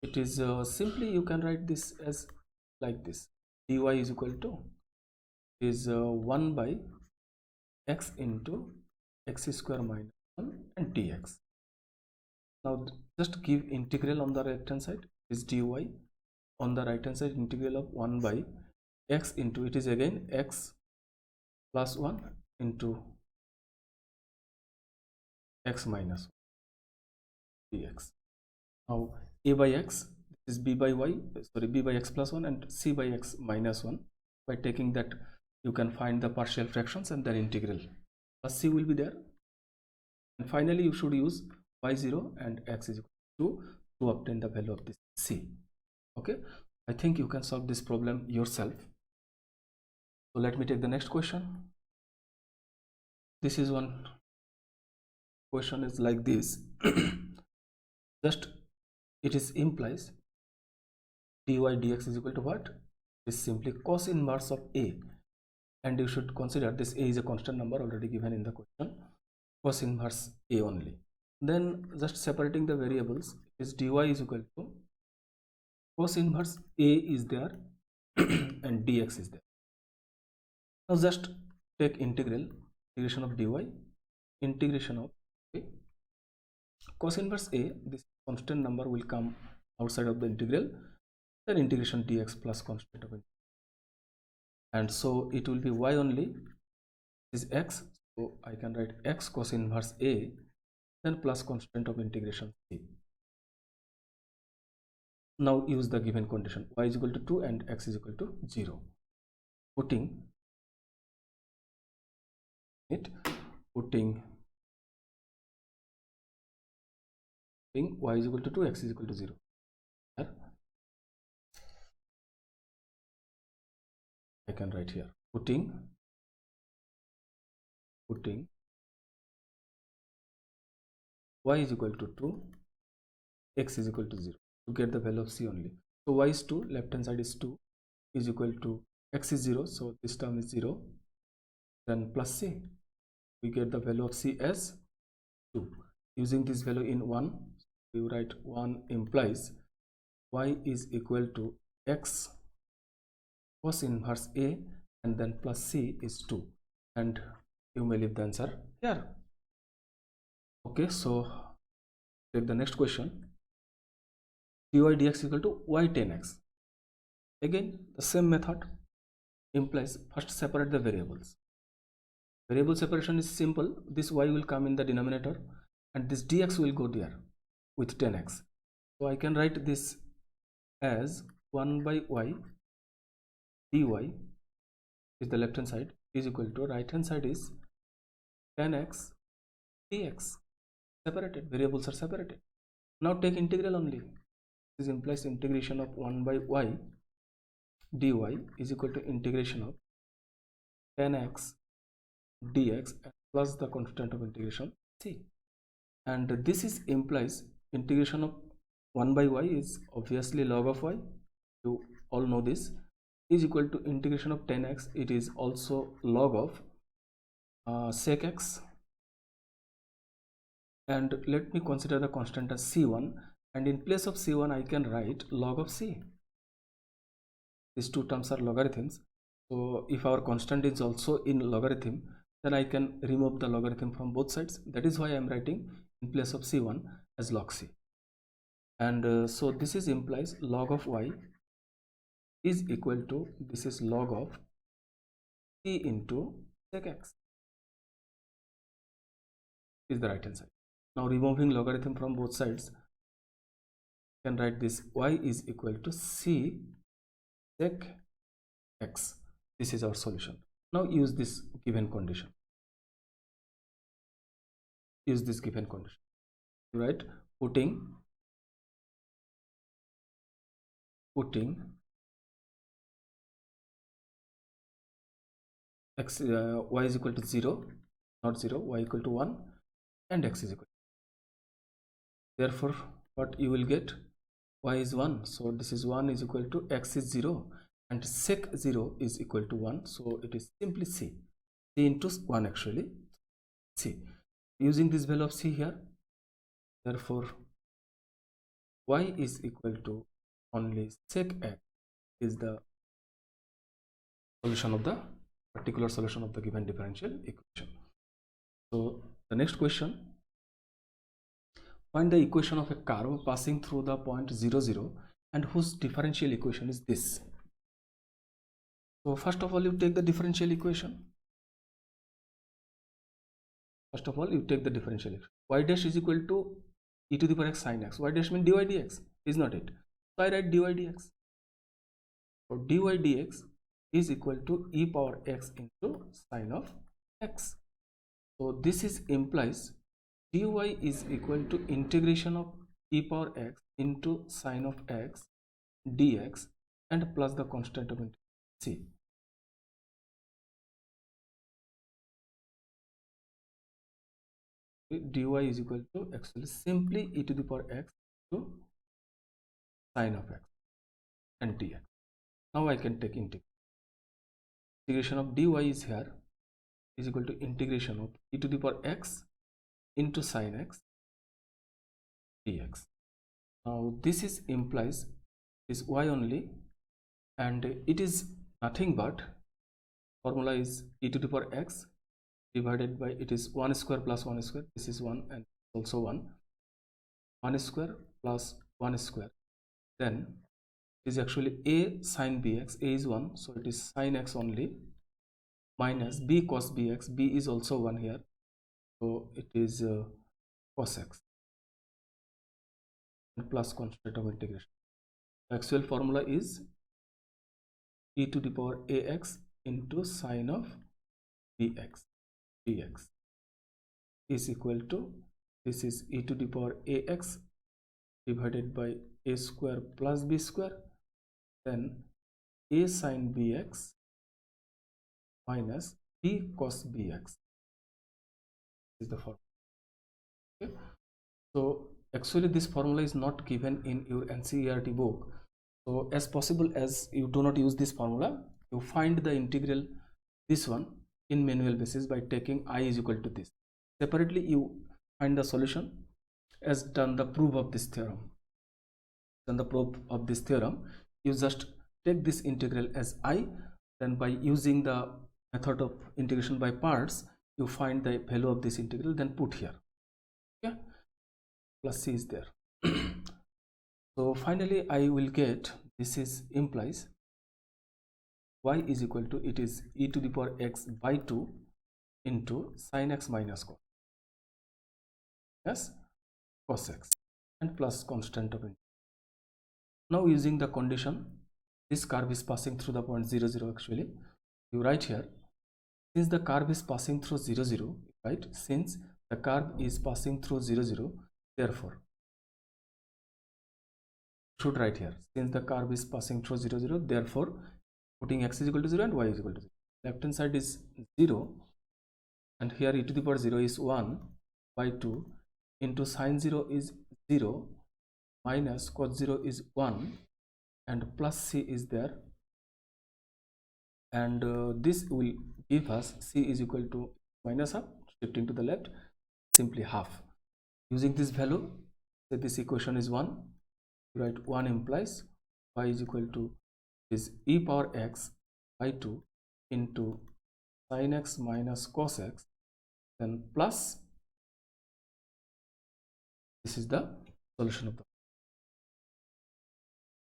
It is simply you can write this as like this: dy is equal to is 1 by x into x square minus 1 and dx. Now just give integral on the right hand side is dy, on the right hand side integral of 1 by x into, it is again x plus 1 into x minus 1 dx. Now a by x is b by y, sorry, b by x plus 1 and c by x minus 1. By taking that you can find the partial fractions and then integral. Plus c will be there, and finally you should use y0 and x is equal to obtain the value of this c. Okay, I think you can solve this problem yourself. So let me take the next question. This is one question is like this. Just it is implies dy dx is equal to what? Is simply cos inverse of a, and you should consider this a is a constant number already given in the question. Cos inverse a only. Then just separating the variables is dy is equal to cos inverse a is there and dx is there. Now just take integration of dy, integration of a, cos inverse a, this constant number will come outside of the integral, then integration dx plus constant of it, and so it will be y only, is x, so I can write x cos inverse a, then plus constant of integration c. Now use the given condition, y is equal to 2 and x is equal to 0. Putting y is equal to 2, x is equal to 0. Here I can write here, putting y is equal to 2, x is equal to 0 to get the value of c only. So y is 2, left hand side is 2, is equal to x is 0, so this term is 0, then plus c, we get the value of c as 2. Using this value in 1, we write 1 implies y is equal to x cos inverse a, and then plus c is 2, and you may leave the answer here. Okay, so take the next question. Dy dx equal to y 10x. Again the same method implies first separate the variables. Variable separation is simple. This y will come in the denominator and this dx will go there with 10x. So I can write this as 1 by y dy is the left hand side is equal to right hand side is 10x dx. Separated, variables are separated. Now take integral only. This implies integration of 1 by y dy is equal to integration of 10x dx plus the constant of integration c, and this is implies integration of 1 by y is obviously log of y, you all know this, is equal to integration of 10x, it is also log of sec x, and let me consider the constant as c1, and in place of c1 I can write log of c. These two terms are logarithms, so if our constant is also in logarithm, then I can remove the logarithm from both sides. That is why I am writing in place of c1 as log c, and so this is implies log of y is equal to, this is log of c into sec x, is the right hand side. Now removing logarithm from both sides, I can write this y is equal to c sec x. This is our solution. Now use this given condition. Use this given condition. Right? Putting x y is equal to 0, not 0, y equal to 1, and x is equal. Therefore, what you will get, y is 1, so this is 1 is equal to x is 0, and sec 0 is equal to 1, so it is simply c into 1 actually, c. Using this value of c here, therefore y is equal to only sec x is the solution of the particular solution of the given differential equation. So the next question, find the equation of a curve passing through the point 0, 0 and whose differential equation is this. So first of all, you take the differential equation. First of all, you take the differential equation. Y dash is equal to e to the power x sin x. Y dash means dy dx, is not it? So I write dy dx. So dy dx is equal to e power x into sin of x. So this is implies dy is equal to integration of e power x into sin of x dx and plus the constant of c. dy is equal to actually simply e to the power x to sine of x and dx. Now I can take integration of dy is here is equal to integration of e to the power x into sine x dx. Now this is implies is y only, and it is nothing but formula is e to the power x divided by, it is 1 square plus 1 square, this is 1 and also 1 square plus 1 square, then it is actually a sine bx, a is 1, so it is sine x only, minus b cos bx, b is also 1 here, so it is cos x, and plus constant of integration. The actual formula is e to the power ax into sine of bx dx is equal to, this is e to the power ax divided by a square plus b square, then a sine bx minus b cos bx is the formula. Okay. So actually this formula is not given in your NCERT book, so as possible as you do not use this formula, you find the integral this one in manual basis by taking I is equal to this. Separately you find the solution as done the proof of this theorem. Then the proof of this theorem, you just take this integral as I, then by using the method of integration by parts, you find the value of this integral, then put here. Okay, plus c is there. So finally I will get, this is implies y is equal to, it is e to the power x by 2 into sin x minus cos, yes, cos x, and plus constant of integration. Now using the condition, this curve is passing through the point 0 0, actually you write here, since the curve is passing through 0 0, right, since the curve is passing through 0 0, therefore should write here, since the curve is passing through 0 0, therefore putting x is equal to 0 and y is equal to 0, left hand side is 0 and here e to the power 0 is 1 by 2 into sine 0 is 0 minus cos 0 is 1 and plus c is there, and this will give us c is equal to minus half, shifting to the left, simply half. Using this value, say this equation is 1, write 1 implies y is equal to is e power x by 2 into sin x minus cos x, then plus, this is the solution of the.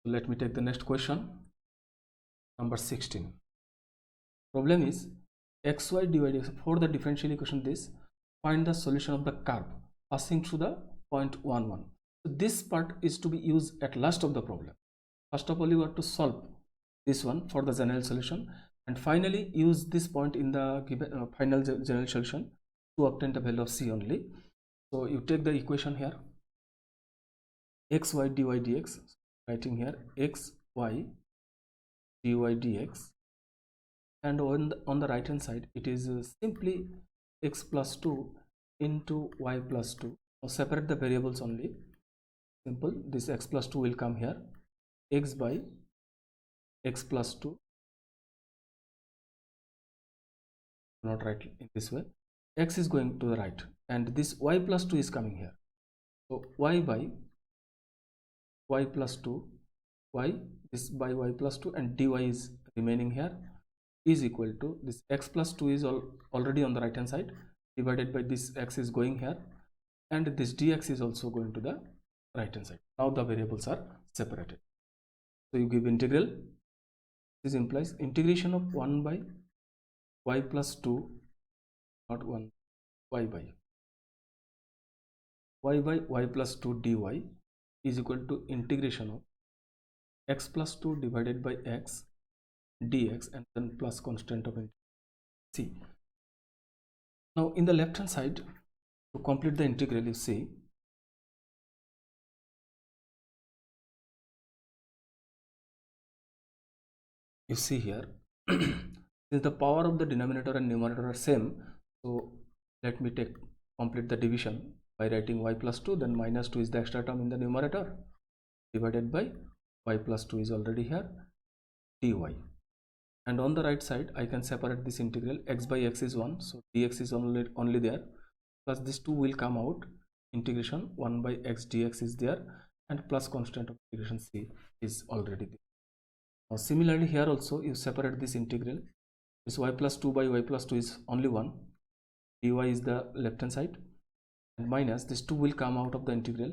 So let me take the next question, number 16. Problem is xy divided, for the differential equation this, find the solution of the curve passing through the point 1 1. So this part is to be used at last of the problem. First of all, you have to solve this one for the general solution, and finally use this point in the given final general solution to obtain the value of c only. So you take the equation here, xy dy dx, writing here xy dy dx, and on the right hand side it is simply x plus 2 into y plus 2. Now separate the variables only, simple, this x plus 2 will come here, x by x plus 2, not write in this way, x is going to the right and this y plus 2 is coming here, so y by y plus 2, y, this by y plus 2, and dy is remaining here, is equal to this x plus 2 is already on the right hand side, divided by this x is going here, and this dx is also going to the right hand side. Now the variables are separated, so you give integral, this implies integration of 1 by y plus 2, not 1, y by y plus 2 dy is equal to integration of x plus 2 divided by x dx, and then plus constant of c. Now in the left hand side, to complete the integral, you see you see here, since the power of the denominator and numerator are same, so let me complete the division by writing y plus 2, then minus 2 is the extra term in the numerator, divided by y plus 2 is already here, dy. And on the right side I can separate this integral. X by x is 1, so dx is only there, plus this 2 will come out, integration 1 by x dx is there, and plus constant of integration c is already there. Now similarly here also you separate this integral. This y plus 2 by y plus 2 is only 1, dy is the left hand side, and minus this 2 will come out of the integral,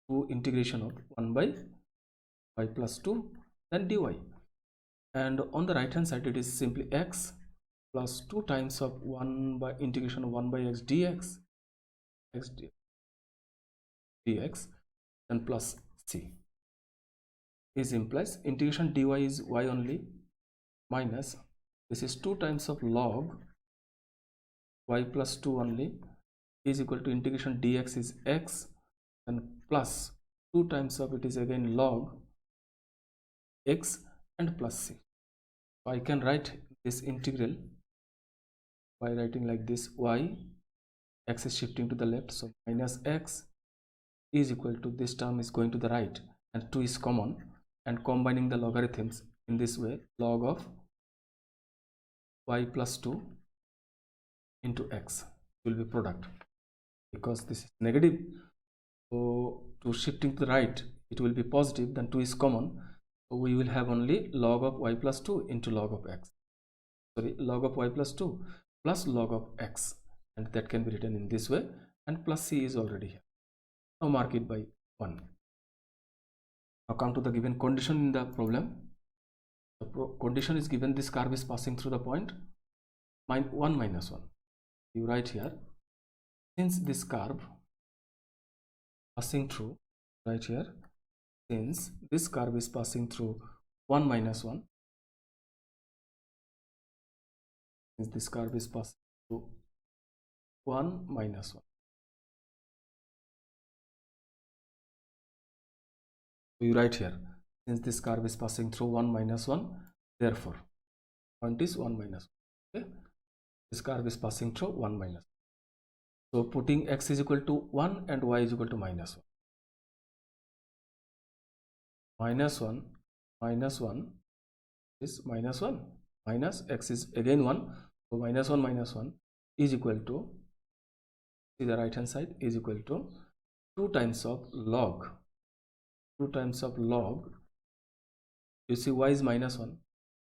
to integration of 1 by y plus 2 then dy. And on the right hand side it is simply x plus 2 times of 1 by integration of 1 by x dx, dx and plus c is implies integration dy is y only, minus this is 2 times of log y plus 2 only is equal to integration dx is x, and plus 2 times of it is again log x and plus c. So I can write this integral by writing like this: y, x is shifting to the left, so minus x is equal to, this term is going to the right and 2 is common, and combining the logarithms in this way, log of y plus 2 into x will be product, because this is negative, so to shifting to the right it will be positive, then 2 is common, so we will have only log of y plus 2 into log of x, sorry, log of y plus 2 plus log of x, and that can be written in this way, and plus c is already here. Now mark it by 1. Now come to the given condition in the problem. The condition is given: this curve is passing through the point 1 minus 1. You write here, since this curve passing through, right here, since this curve is passing through 1 minus 1, since this curve is passing through 1 minus 1, so you write here, since this curve is passing through 1 minus 1, therefore point is 1 minus 1. Okay, this curve is passing through 1 minus 1, so putting x is equal to 1 and y is equal to minus 1, minus 1 minus 1 is minus 1, minus x is again 1, so minus 1 is equal to, see the right hand side, is equal to 2 times of log, 2 times of log, you see y is minus 1,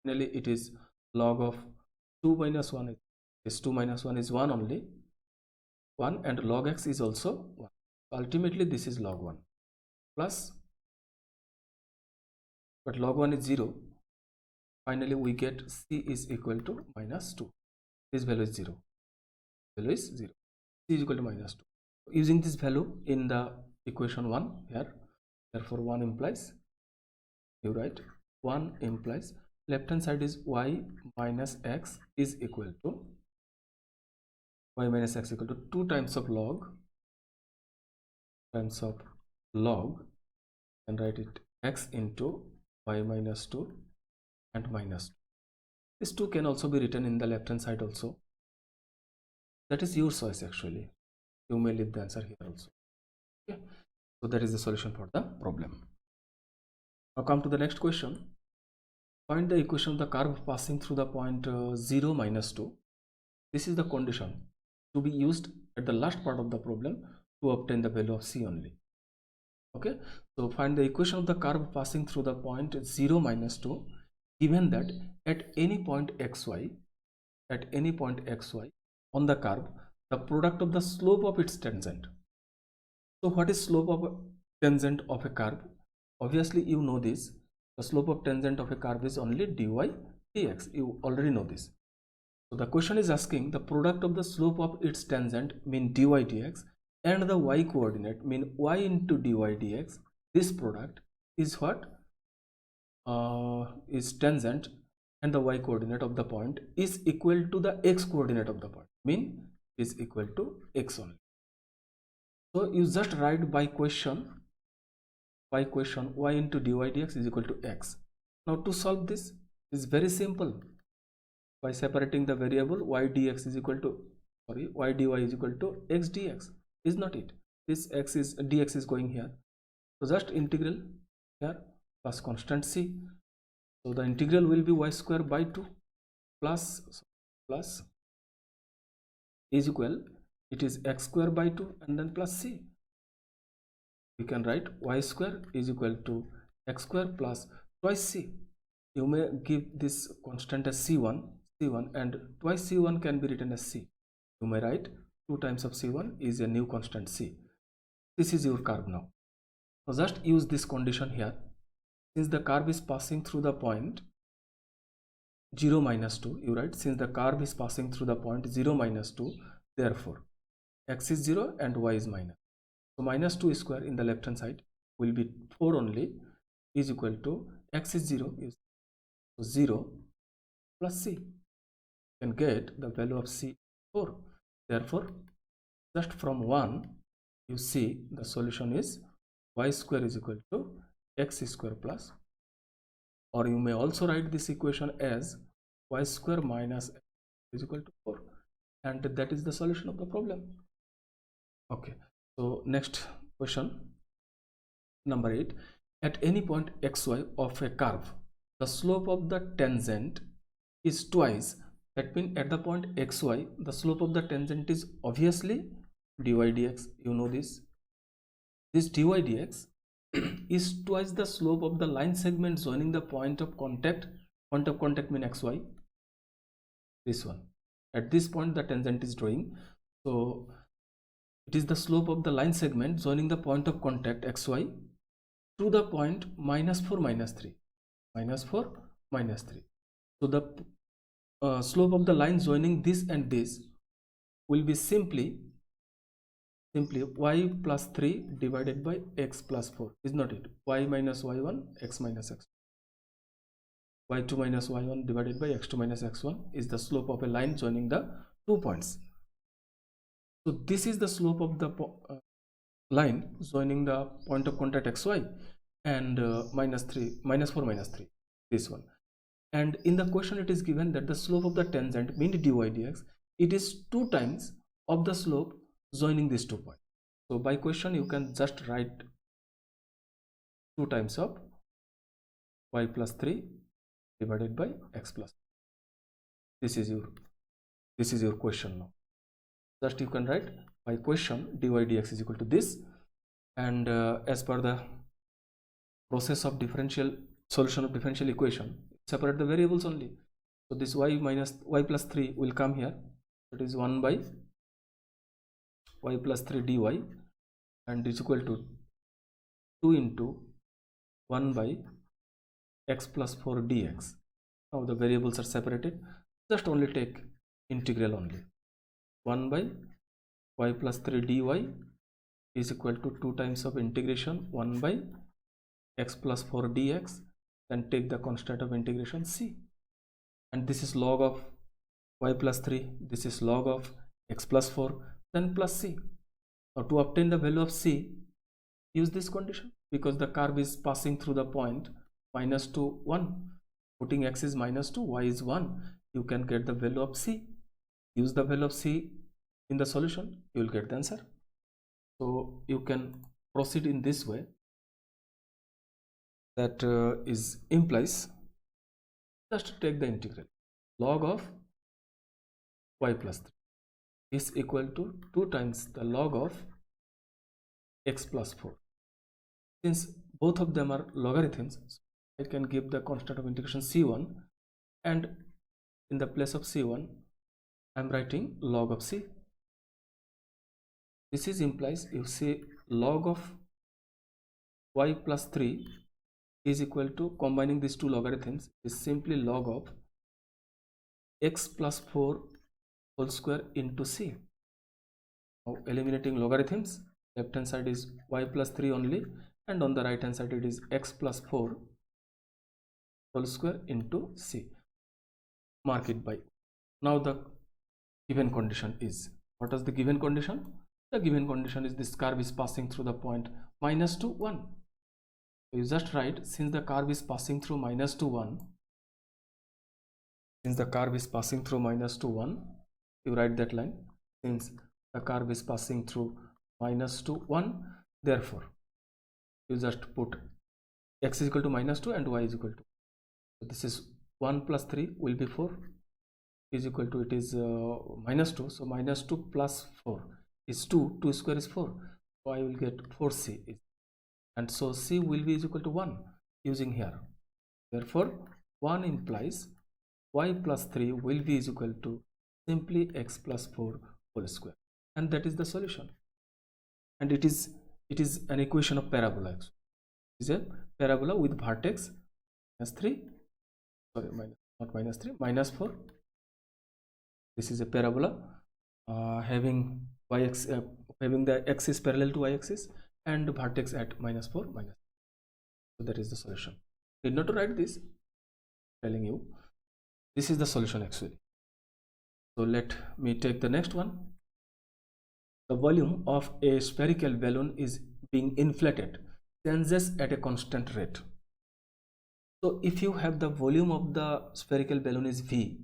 finally it is log of 2 minus 1 is 2 minus 1 is 1 only, 1, and log x is also 1, ultimately this is log 1 plus, but log 1 is 0, finally we get c is equal to minus 2, this value is 0, value is 0, c is equal to minus 2. Using this value in the equation 1 here, therefore 1 implies, you write 1 implies left hand side is y minus x is equal to, y minus x equal to 2 times of log, and write it x into y minus 2 and minus 2. This 2 can also be written in the left hand side also, that is your choice actually, you may leave the answer here also. Okay, so that is the solution for the problem. Now come to the next question. Find the equation of the curve passing through the point 0 minus 2. This is the condition to be used at the last part of the problem to obtain the value of c only. Okay, so find the equation of the curve passing through the point 0 minus 2, given that at any point xy, on the curve, the product of the slope of its tangent. So what is slope of a tangent of a curve? Obviously you know this, the slope of tangent of a curve is only dy dx, you already know this. So the question is asking the product of the slope of its tangent mean dy dx, and the y coordinate mean y into dy dx. This product is what is tangent, and the y coordinate of the point is equal to the x coordinate of the point, mean is equal to x only. So you just write by question y into dy dx is equal to x. Now to solve this, It's very simple. By separating the variable y dx is equal to, sorry, y dy is equal to x dx, is not it? This x is dx is going here, so just integral here plus constant c. So the integral will be y square by 2 plus is equal, it is x square by 2 and then plus c. We can write y square is equal to x square plus twice c. You may give this constant as c1 and twice c1 can be written as c. You may write 2 times of c1 is a new constant c. This is your curve now. So just use this condition here. Since the curve is passing through the point 0 minus 2, you write since the curve is passing through the point 0 minus 2, therefore x is 0 and y is minus. So minus 2 square in the left hand side will be 4 only, is equal to x is 0 is 0 plus c. You can get the value of c 4. Therefore just from 1 you see the solution is y square is equal to x square plus, or you may also write this equation as y square minus x is equal to 4, and that is the solution of the problem. Okay, so next question, number 8. At any point xy of a curve, the slope of the tangent is twice. That means at the point xy, the slope of the tangent is obviously dy dx. You know this. This dy dx is twice the slope of the line segment joining the point of contact. Point of contact means xy. This one. At this point the tangent is drawing. So it is the slope of the line segment joining the point of contact xy to the point minus 4 minus 3. Minus 4 minus 3. So the slope of the line joining this and this will be simply y plus 3 divided by x plus 4, is not it? Y minus y1 x minus x. y2 minus y1 divided by x2 minus x1 is the slope of a line joining the 2 points. So this is the slope of the line joining the point of contact xy and minus 4 minus 3, this one. And in the question it is given that the slope of the tangent means dy dx, it is 2 times of the slope joining these 2 points. So by question you can just write 2 times of y plus 3 divided by x plus. This is your question now. Just you can write by question dy dx is equal to this, and as per the process of solution of differential equation, separate the variables only. So this y plus 3 will come here. That is 1 by y plus 3 dy and is equal to 2 into 1 by x plus 4 dx. Now the variables are separated. Just only take integral only. 1 by y plus 3 dy is equal to 2 times of integration 1 by x plus 4 dx, then take the constant of integration c, and this is log of y plus 3, this is log of x plus 4, then plus c. Now to obtain the value of c, use this condition, because the curve is passing through the point minus 2 1, putting x is minus 2, y is 1, you can get the value of c. Use the value of c in the solution, you will get the answer. So you can proceed in this way. That implies, just take the integral, log of y plus 3 is equal to 2 times the log of x plus 4. Since both of them are logarithms, I can give the constant of integration c1, and in the place of c1 I am writing log of c. This is implies, you see, log of y plus 3 is equal to, combining these two logarithms, is simply log of x plus 4 whole square into c. Now eliminating logarithms, left hand side is y plus 3 only, and on the right hand side it is x plus 4 whole square into c. Mark it by. Now the given condition is, what is the given condition? The given condition is this curve is passing through the point minus 2 1. You just write, since the curve is passing through minus 2 1, since the curve is passing through minus to 1, you write that line. Since the curve is passing through minus to 1, therefore you just put x is equal to minus 2 and y is equal to, so this is 1 plus 3 will be 4, is equal to, it is minus 2, so minus 2 plus 4 is 2, 2 square is 4, so I will get 4c, and so c will be is equal to 1 using here. Therefore 1 implies y plus 3 will be is equal to simply x plus 4 whole square, and that is the solution. And it is an equation of parabola. Actually, it is a parabola with vertex minus 3, sorry, not minus 3, minus 4. This is a parabola having having the axis parallel to y-axis and vertex at minus 4 minus. So that is the solution. Need not to write this, telling you this is the solution actually. So let me take the next one. The volume of a spherical balloon is being inflated, changes at a constant rate. So if you have the volume of the spherical balloon is V,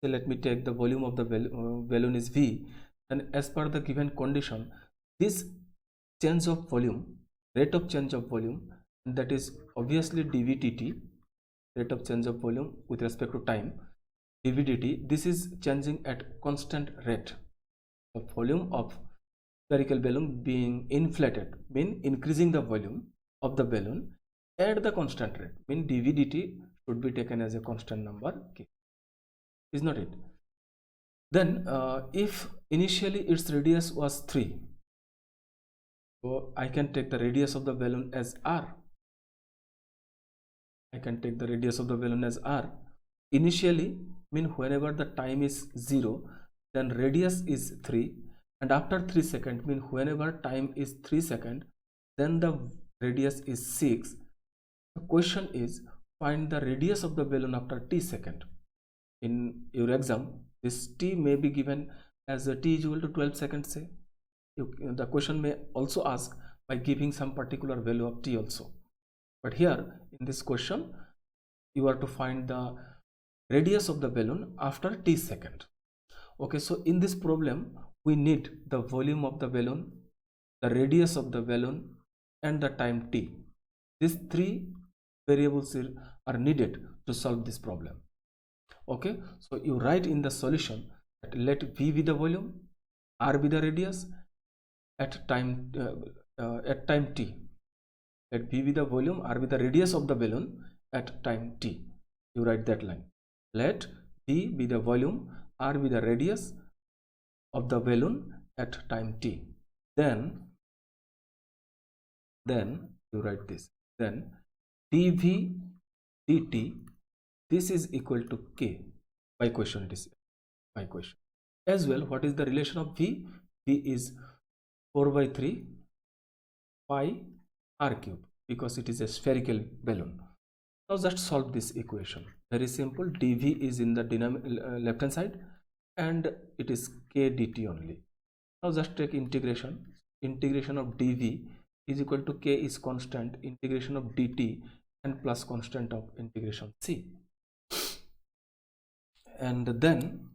so let me take the volume of the balloon is V, and as per the given condition, this change of volume, rate of change of volume, and that is obviously dV dt, rate of change of volume with respect to time, dV dt, this is changing at constant rate. The volume of spherical balloon being inflated mean increasing the volume of the balloon at the constant rate, mean dV dt should be taken as a constant number k, is not it? Then if initially its radius was 3, so I can take the radius of the balloon as r. I can take the radius of the balloon as r. Initially mean whenever the time is 0, then radius is 3, and after 3 seconds mean whenever time is 3 seconds, then the radius is 6. The question is find the radius of the balloon after t second. In your exam, this t may be given as a t is equal to 12 seconds, say. The question may also ask by giving some particular value of t also, but here in this question you are to find the radius of the balloon after t second. Okay, so in this problem we need the volume of the balloon, the radius of the balloon, and the time t. These three variables are needed to solve this problem. Okay, so you write in the solution that let v be the volume, r be the radius at time t. Let v be the volume, r be the radius of the balloon at time t. You write that line. Let v be the volume, r be the radius of the balloon at time t. Then you write this. Then dv dt, this is equal to k. By question it is by question. As well, what is the relation of v? V is 4 by 3 pi r cube, because it is a spherical balloon. Now just solve this equation. Very simple. dv is in the left hand side and it is k dt only. Now just take integration. Integration of dv is equal to k is constant, integration of dt and plus constant of integration c. And then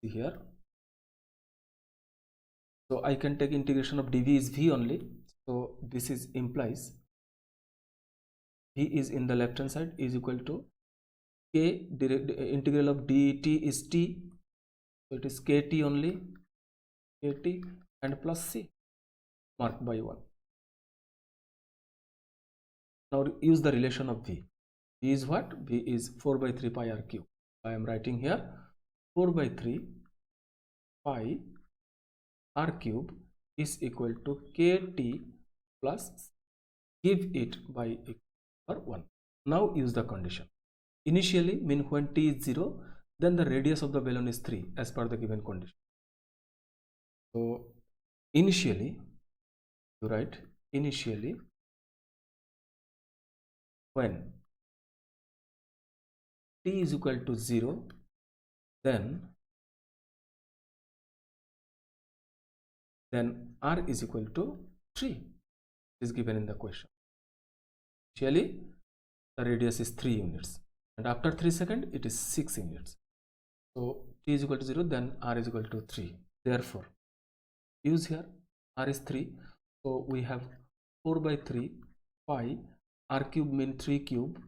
here, so I can take integration of dv is v only, so this is implies v is in the left hand side is equal to k, integral of dt is t, so it is kt only, kt and plus c marked by 1. Now use the relation of v. V is what? V is 4 by 3 pi r cube. I am writing here 4 by 3 pi r cube is equal to kt plus c. Give it by or 1. Now use the condition. Initially mean when t is 0, then the radius of the balloon is 3 as per the given condition. So initially you write initially when t is equal to 0, then r is equal to 3 is given in the question. Initially the radius is 3 units, and after 3 seconds it is 6 units. So t is equal to 0, then r is equal to 3. Therefore use here r is 3, so we have 4 by 3 pi r cube mean 3 cube,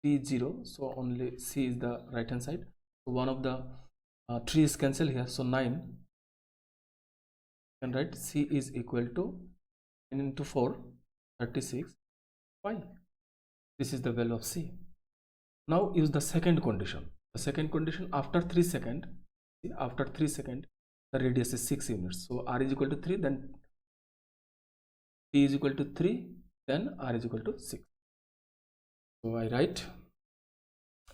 t is 0, so only c is the right hand side, so one of the 3 is cancelled here, so 9, and right, c is equal to 9 into 4 36 pi. This is the value of c. Now use the second condition. The second condition, after 3 seconds, after 3 seconds the radius is 6 units, so r is equal to 3, then t is equal to 3, then r is equal to 6. So I write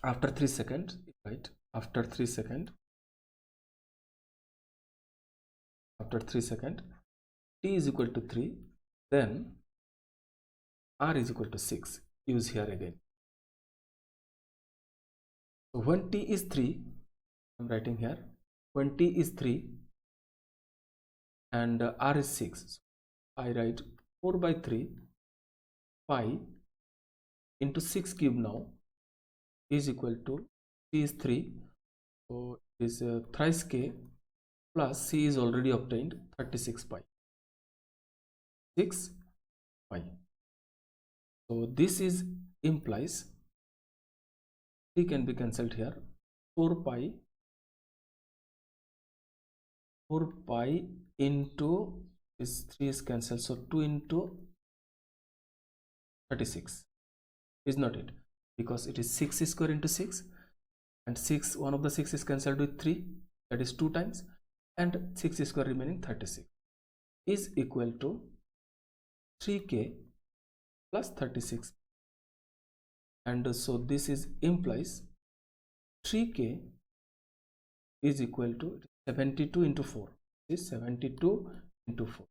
after 3 seconds, right, after 3 seconds, after 3 seconds t is equal to 3, then r is equal to 6. Use here again. So when t is 3, I'm writing here, when t is 3 and r is 6, so I write 4 by 3 pi into 6 cube now is equal to, t is 3, so it is thrice k plus c is already obtained, 36 pi, 6 pi. So this is implies 3 can be cancelled here, 4 pi into this 3 is cancelled, so 2 into 36 is not it, because it is 6 square into 6, and 6, one of the 6 is cancelled with 3, that is 2 times, and 6 square remaining 36 is equal to 3k plus 36, and so this is implies 3k is equal to 72 into 4, is 72 into 4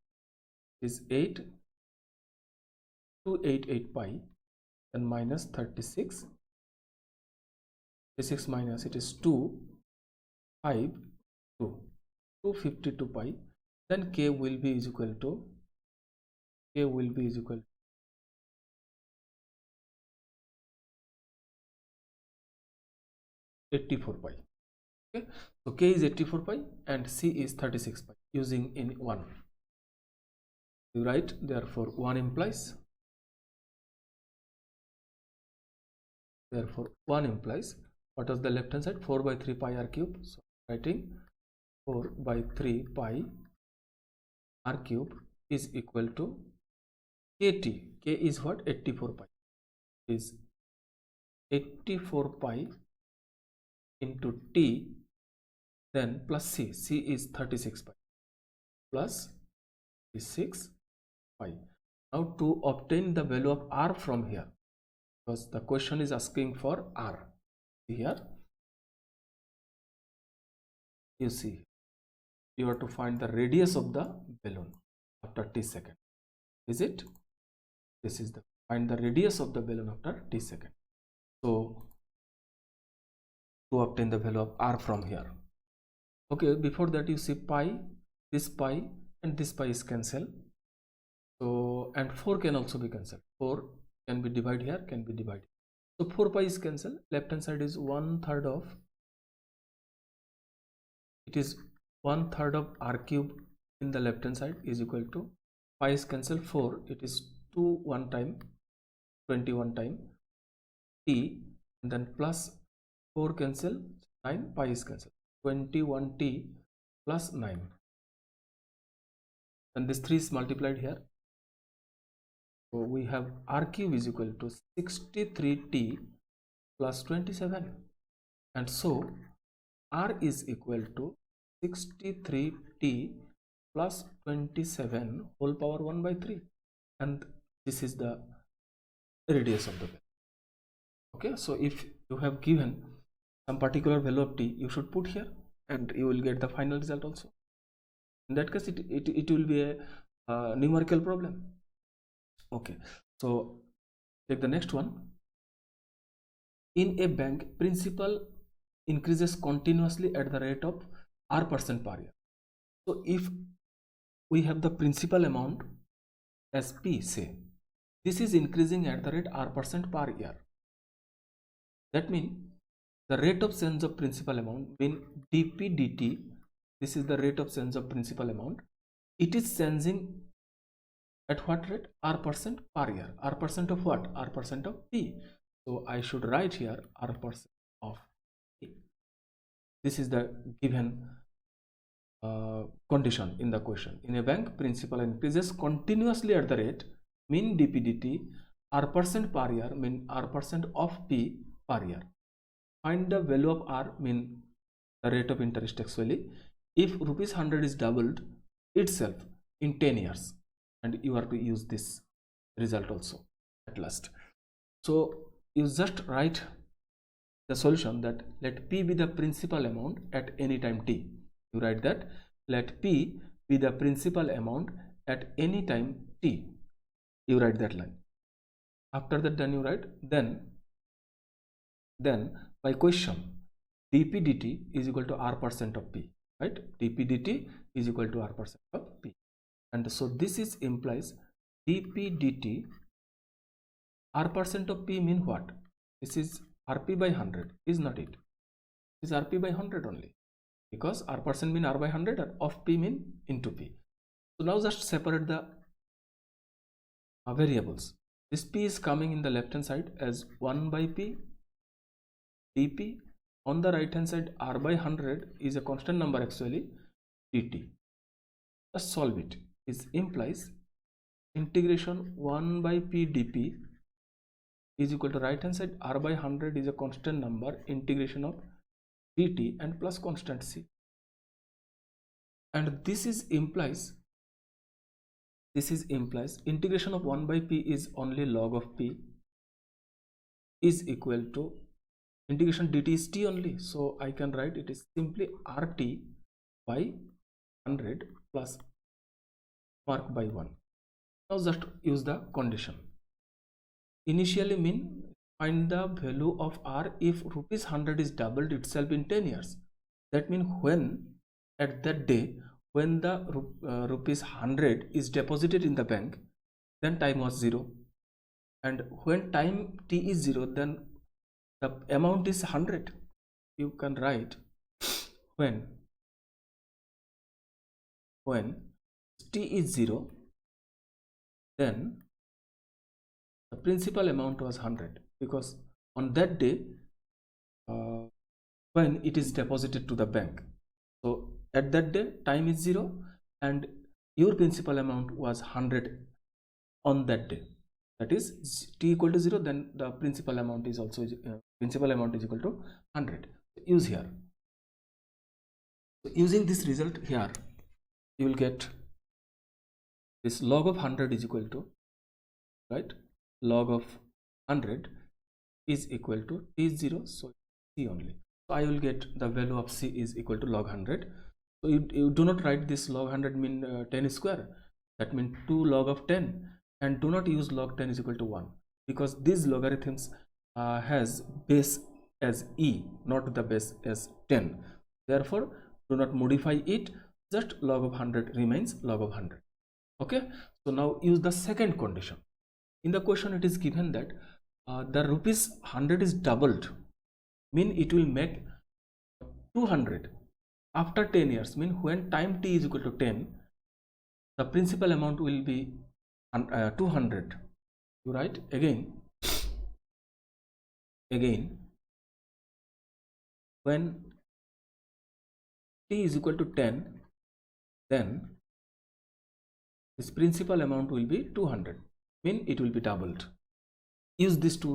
is 8288 pi, and minus 36, 36 minus, it is 252 pi, then k will be is equal to, k will be is equal to 84 pi. Okay, so k is 84 pi and c is 36 pi. Using in 1, you write, therefore 1 implies, what is the left hand side, 4 by 3 pi r cube, so writing 4 by 3 pi r cube is equal to kt, k is what, 84 pi, is 84 pi into t, then plus c is 36 pi plus is 6 pi. Now to obtain the value of r from here, because the question is asking for r, here you see, you have to find the radius of the balloon after t second, is it, this is the, find the radius of the balloon after t second. So to obtain the value of r from here, okay, before that you see pi, this pi and this pi is cancelled, so, and 4 can also be cancelled, 4 can be divided here, can be divided, so 4 pi is cancelled, left hand side is 1/3 of, it is 1/3 of r cube in the left hand side is equal to, pi is cancelled, 4, it is 2 1 time, 21 time t, and then plus 4 cancel, 9, pi is cancelled, 21t plus 9, and this 3 is multiplied here, so we have r cube is equal to 63t plus 27, and so r is equal to 63t plus 27 whole power 1 by 3, and this is the radius of the bell. Okay, so if you have given some particular value of t, you should put here and you will get the final result also. In that case it will be a numerical problem. Okay, so take the next one. In a bank, principal increases continuously at the rate of r% per year. So if we have the principal amount as p, say, this is increasing at the rate r% per year. That means the rate of change of principal amount when dp dt, this is the rate of change of principal amount, it is changing at what rate? R% per year. R% of what? R% of p. So I should write here R% of p. This is the given condition in the question. In a bank, principal increases continuously at the rate mean dp dt R% per year mean R% of p per year. Find the value of r mean the rate of interest actually if rupees 100 is doubled itself in 10 years, and you are to use this result also at last. So you just write the solution that let p be the principal amount at any time t. You write that let p be the principal amount at any time t. You write that line. After that, then you write then by question dp dt is equal to R% of p, right? dp dt is equal to R% of p, and so this is implies dp dt R% of p mean what? This is rp by 100, is not it? It is rp by 100 only, because R% mean r by 100 and of p mean into p. So now just separate the variables. This p is coming in the left hand side as 1 by p dp, on the right hand side r by 100 is a constant number actually dt. Just solve it. It implies integration 1 by p dp is equal to right hand side r by 100 is a constant number integration of dt and plus constant c, and this is implies integration of 1 by p is only log of p is equal to integration dt is t only, so I can write it is simply rt by 100 plus mark by 1. Now just use the condition. Initially mean find the value of r if rupees 100 is doubled itself in 10 years. That means when at that day when the rupees 100 is deposited in the bank, then time was 0, and when time t is 0, then the amount is 100. You can write when t is 0, then the principal amount was 100, because on that day when it is deposited to the bank, so at that day time is 0 and your principal amount was 100 on that day. That is t equal to 0, then the principal amount is also equal to 100. Use here. So using this result here, you will get this log of 100 is equal to, right, log of 100 is equal to t is 0, so c only. So I will get the value of c is equal to log 100. So you do not write this log 100 mean 10 square, that means 2 log of 10, and do not use log 10 is equal to 1, because these logarithms has base as e, not the base as 10. Therefore do not modify it, just log of 100 remains log of 100. Okay, so now use the second condition. In the question it is given that the rupees 100 is doubled, mean it will make 200 after 10 years, mean when time t is equal to 10, the principal amount will be 200. You write again when t is equal to 10, then this principal amount will be 200, mean it will be doubled. Use these two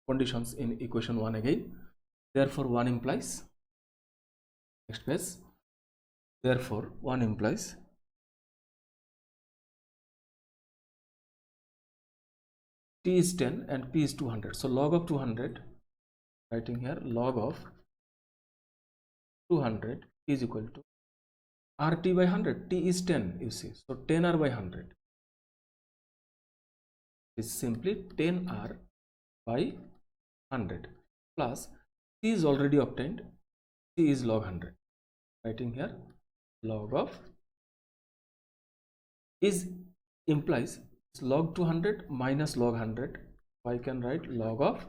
conditions in equation 1 again. Therefore 1 implies, next page, therefore 1 implies t is 10 and p is 200. So log of 200, writing here log of 200 is equal to rt by 100. T is 10, you see, so 10r by 100 is simply 10r by 100 plus c is already obtained, c is log 100. Writing here log of is implies It's log 200 minus log 100. So I can write log of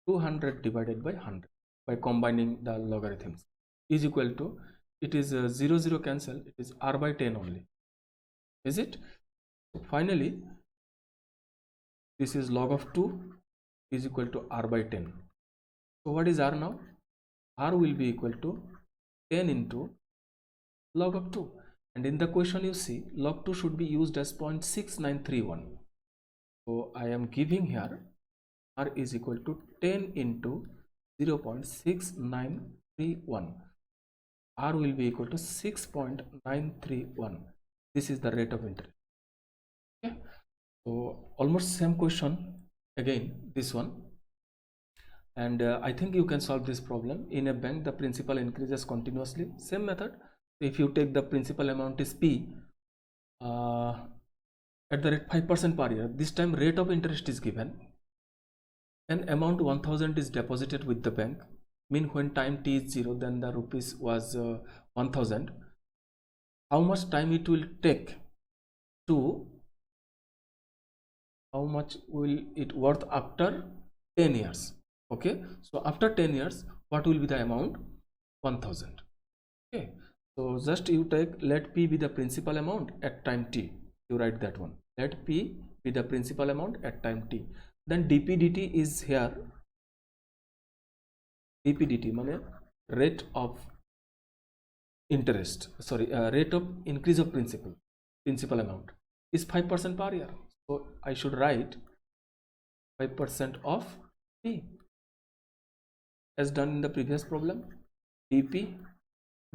200 divided by 100 by combining the logarithms is equal to, it is 0 0 cancel, it is r by 10 only, is it? So finally this is log of 2 is equal to r by 10. So what is r now? R will be equal to 10 into log of 2, and in the question you see log 2 should be used as 0.6931. so I am giving here r is equal to 10 into 0.6931. r will be equal to 6.931. this is the rate of interest. Okay, so almost same question again, this one. And I think you can solve this problem. In a bank the principal increases continuously, same method. If you take the principal amount is p at the rate 5% per year, this time rate of interest is given, an amount 1000 is deposited with the bank, mean when time t is 0 then the rupees was 1000. How much time it will take to, how much will it worth after 10 years? Okay, so after 10 years what will be the amount? 1000. Okay, so just you take, let p be the principal amount at time t, you write that one, let p be the principal amount at time t, then dp dt is here, dp dt means rate of interest, sorry, rate of increase of principal amount is 5% per year. So I should write 5% of p as done in the previous problem. dp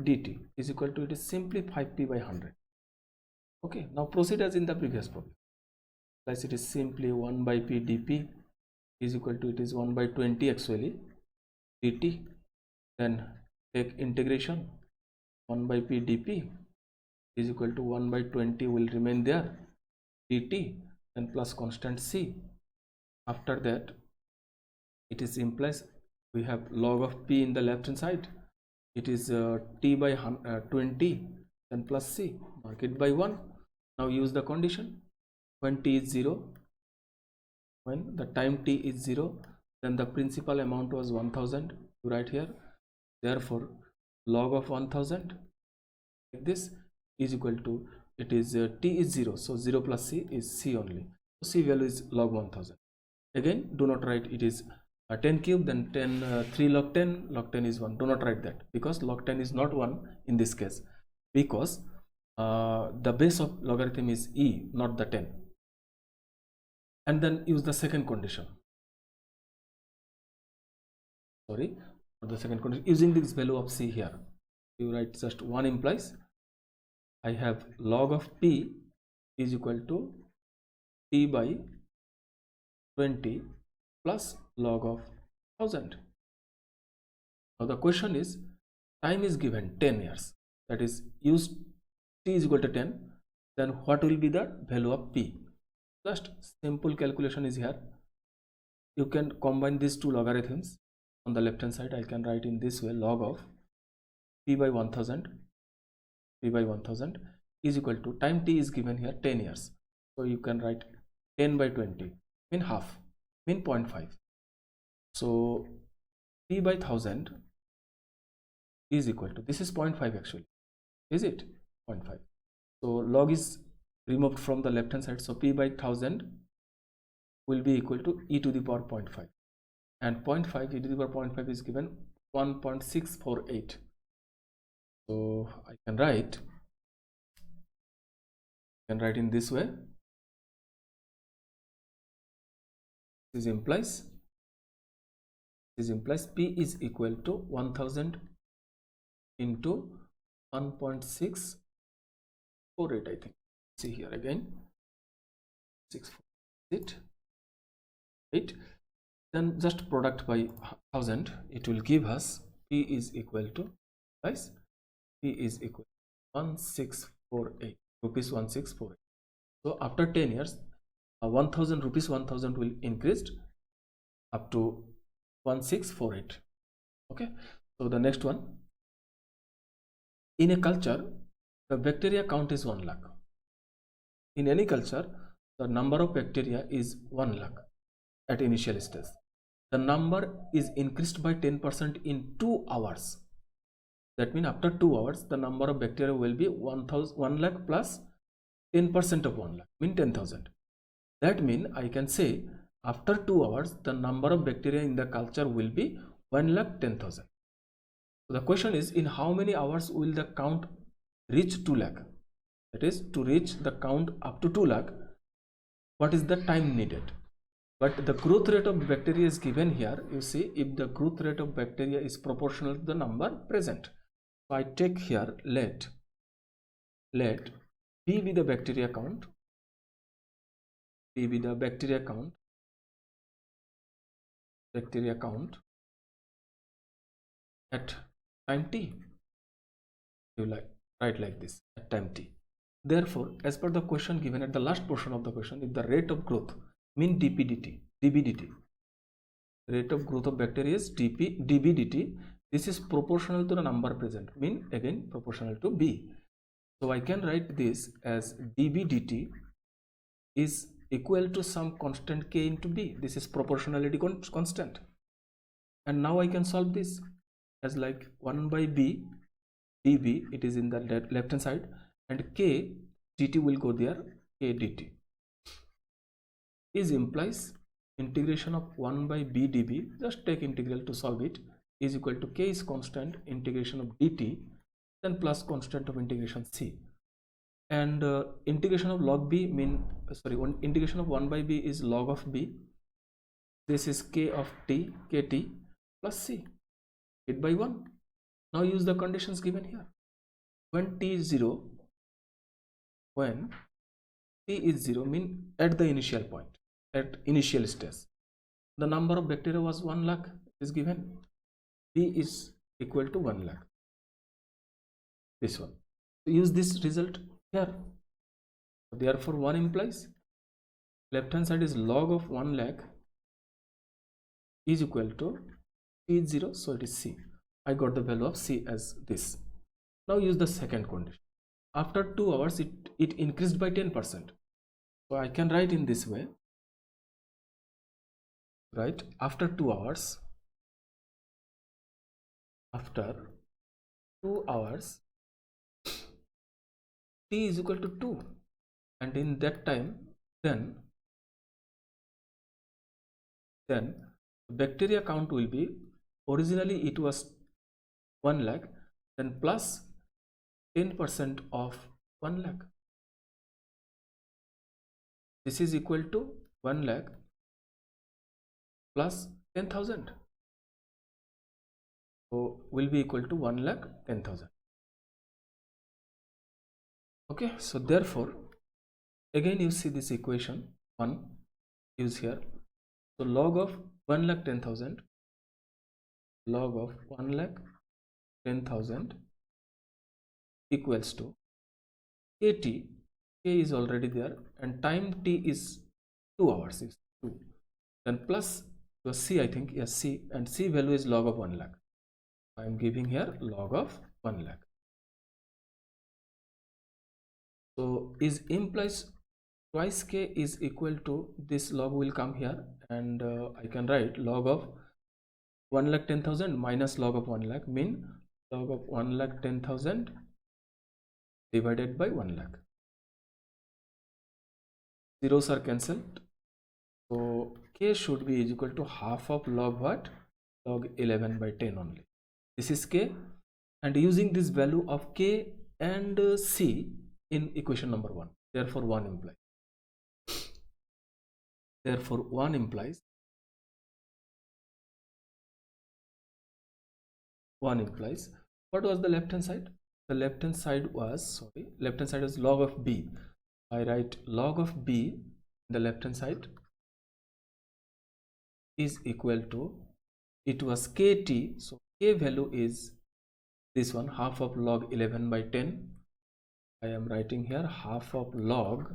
dt is equal to, it is simply 5p by 100. Okay, now proceed as in the previous problem. Plus it is simply 1 by p dp is equal to, it is 1 by 20 actually dt, then take integration, 1 by p dp is equal to 1 by 20 will remain there dt, then plus constant c. After that it is implies we have log of p in the left hand side, it is t by 20, then plus c, mark it by 1. Now use the condition, when t is 0, when the time t is 0 then the principal amount was 1000, you write here, therefore log of 1000 like this is equal to, it is t is 0, so 0 plus c is c only, so c value is log 1000. Again do not write it is 10 cube, then 10 3 log 10 is 1, do not write that, because log 10 is not 1 in this case, because the base of logarithm is e, not the 10. And then use the second condition, sorry, the second condition, using this value of c here, you write just 1 implies I have log of p is equal to t by 20 plus log of 1000. Now the question is, time is given 10 years, that is use t is equal to 10, then what will be the value of p? Just simple calculation is here, you can combine these two logarithms. On the left hand side I can write in this way, log of p by 1000 is equal to, time t is given here 10 years, so you can write 10 by 20 mean half, mean 0.5. so p by 1000 is equal to, this is 0.5 actually, is it 0.5, so log is removed from the left hand side, so p by 1000 will be equal to e to the power 0.5, and 0.5 e to the power 0.5 is given 1.648. so I can write in this way, this implies p is equal to 1000 into 1.648, I think, see here again 648, then just product by 1000, it will give us p is equal to, guys, p is equal to 1648 rupees, 1648. so after 10 years 1000 rupees 1000 will increased up to 1648. Okay, so the next one, in a culture the bacteria count is 1 lakh. In any culture the number of bacteria is 1 lakh at initial stage. The number is increased by 10% in 2 hours. That means after 2 hours, the number of bacteria will be 1 lakh plus 10% of 1 lakh, mean 10,000. That means I can say after 2 hours, the number of bacteria in the culture will be 1 lakh 10,000. So the question is, in how many hours will the count reach 2 lakh? That is, to reach the count up to 2 lakh, what is the time needed? But the growth rate of bacteria is given here. You see, if the growth rate of bacteria is proportional to the number present. So I take here, let B be the bacteria count, B be the bacteria count at time t. You write like this, at time t. Therefore, as per the question given at the last portion of the question, if the rate of growth, mean dB/dt, rate of growth of bacteria is dB/dt, this is proportional to the number present, mean again proportional to B. So I can write this as dB/dt is equal to some constant k into B. This is proportionality constant. And now I can solve this as like 1 by B dB, it is in the left hand side, and k dt will go there, k dt is implies integration of 1 by B dB, just take integral to solve it, is equal to k is constant, integration of dt, then plus constant of integration c. And integration of log B integration of 1 by B is log of B. This is k of t, kt plus c, it by 1. Now use the conditions given here. When t is 0, mean at the initial point, at initial stage, the number of bacteria was 1 lakh is given. B is equal to 1 lakh. This one. So use this result here. Therefore, 1 implies left hand side is log of 1 lakh is equal to t is 0, so it is c. I got the value of c as this. Now use the second condition. After 2 hours, it increased by 10%. So I can write in this way. Right, after 2 hours, t is equal to 2, and in that time, then bacteria count will be, originally it was 1 lakh, then plus 10% of 1 lakh. This is equal to 1 lakh plus 10,000. So will be equal to 1 lakh 10,000. Okay, so therefore, again you see this equation 1 use here. So log of 1 lakh 10,000, log of 1 lakh 10,000 equals to kt, k is already there, and time t is 2 hours, is 2, then plus your c, I think, yes, c, and c value is log of 1 lakh. I am giving here log of 1 lakh. So is implies twice k is equal to this log will come here, and I can write log of 1 lakh 10,000 minus log of 1 lakh, mean log of 1 lakh 10,000 divided by 1 lakh. Zeros are cancelled. So k should be equal to half of log what? Log 11 by 10 only. This is k, and using this value of k and c in equation number 1. Therefore 1 implies. Therefore 1 implies. 1 implies. What was the left hand side? The left hand side was, log of b. I write log of b in the left hand side is equal to, it was kt, so k value is this one, half of log 11 by 10. I am writing here half of log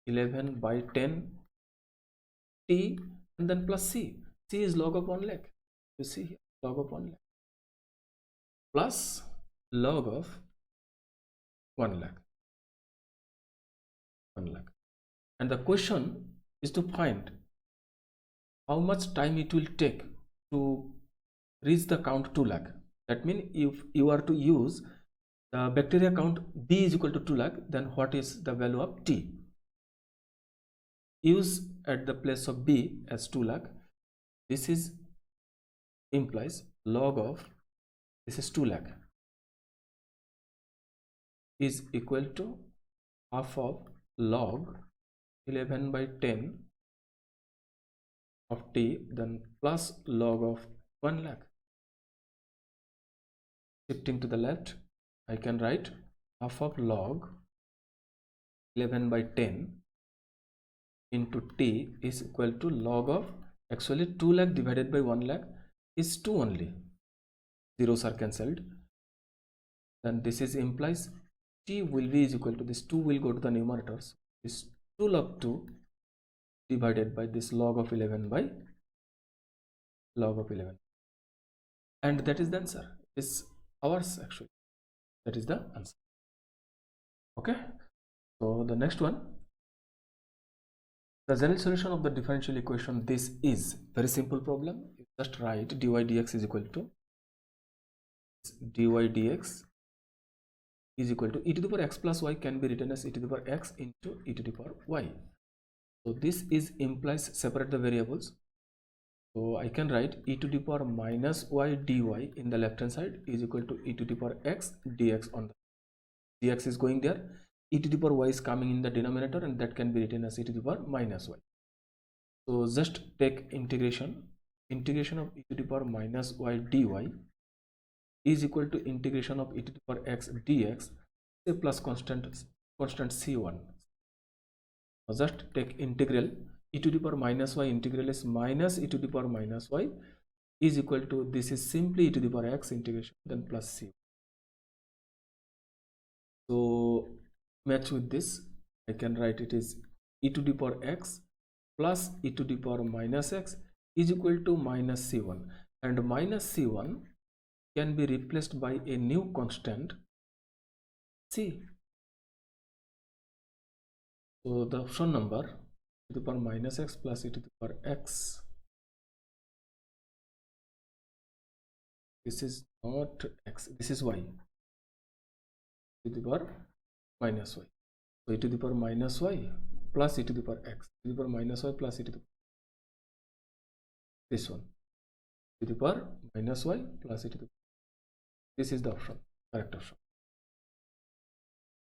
11 by 10 t, and then plus c. C is log of 1 lakh. You see here, log of 1 lakh plus log of 1 lakh. and the question is to find how much time it will take to reach the count 2 lakh. That means if you are to use the bacteria count B is equal to 2 lakh, then what is the value of T? Use at the place of B as 2 lakh. This is implies log of, this is 2 lakh, is equal to half of log 11 by 10 of T, then plus log of 1 lakh. Shifting to the left, I can write half of log 11 by 10 into T is equal to log of, actually 2 lakh divided by 1 lakh is 2 only, zeros are cancelled, then this is implies T will be is equal to, this 2 will go to the numerators, this 2 log 2 divided by this log of 11 by log of 11, and that is the answer. It's ours actually, that is the answer. Okay, so the next one, the general solution of the differential equation, this is very simple problem. You just write dy dx is equal to dy dx is equal to e to the power x plus y can be written as e to the power x into e to the power y. So this is implies separate the variables. So I can write e to the power minus y dy in the left hand side is equal to e to the power x dx on the dx is going there, e to the power y is coming in the denominator, and that can be written as e to the power minus y. So just take integration of e to the power minus y dy is equal to integration of e to the power x dx, say plus constant c1. Now just take integral e to the power minus y, integral is minus e to the power minus y is equal to, this is simply e to the power x integration, then plus c. So match with this, I can write it is e to the power x plus e to the power minus x is equal to minus c1, and minus c1 can be replaced by a new constant c. So the option number e to the power minus x plus e to the power x, this is not x, this is y, e to the power minus y. So e to the power minus y plus e to the power x, e to the power minus y plus e to the power, this one, e to the power minus y plus e to the power, this is the option, correct option.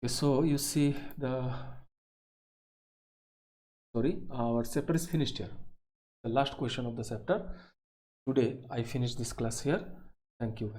Okay, so you see the, sorry, our chapter is finished here, the last question of the chapter. Today I finish this class here. Thank you.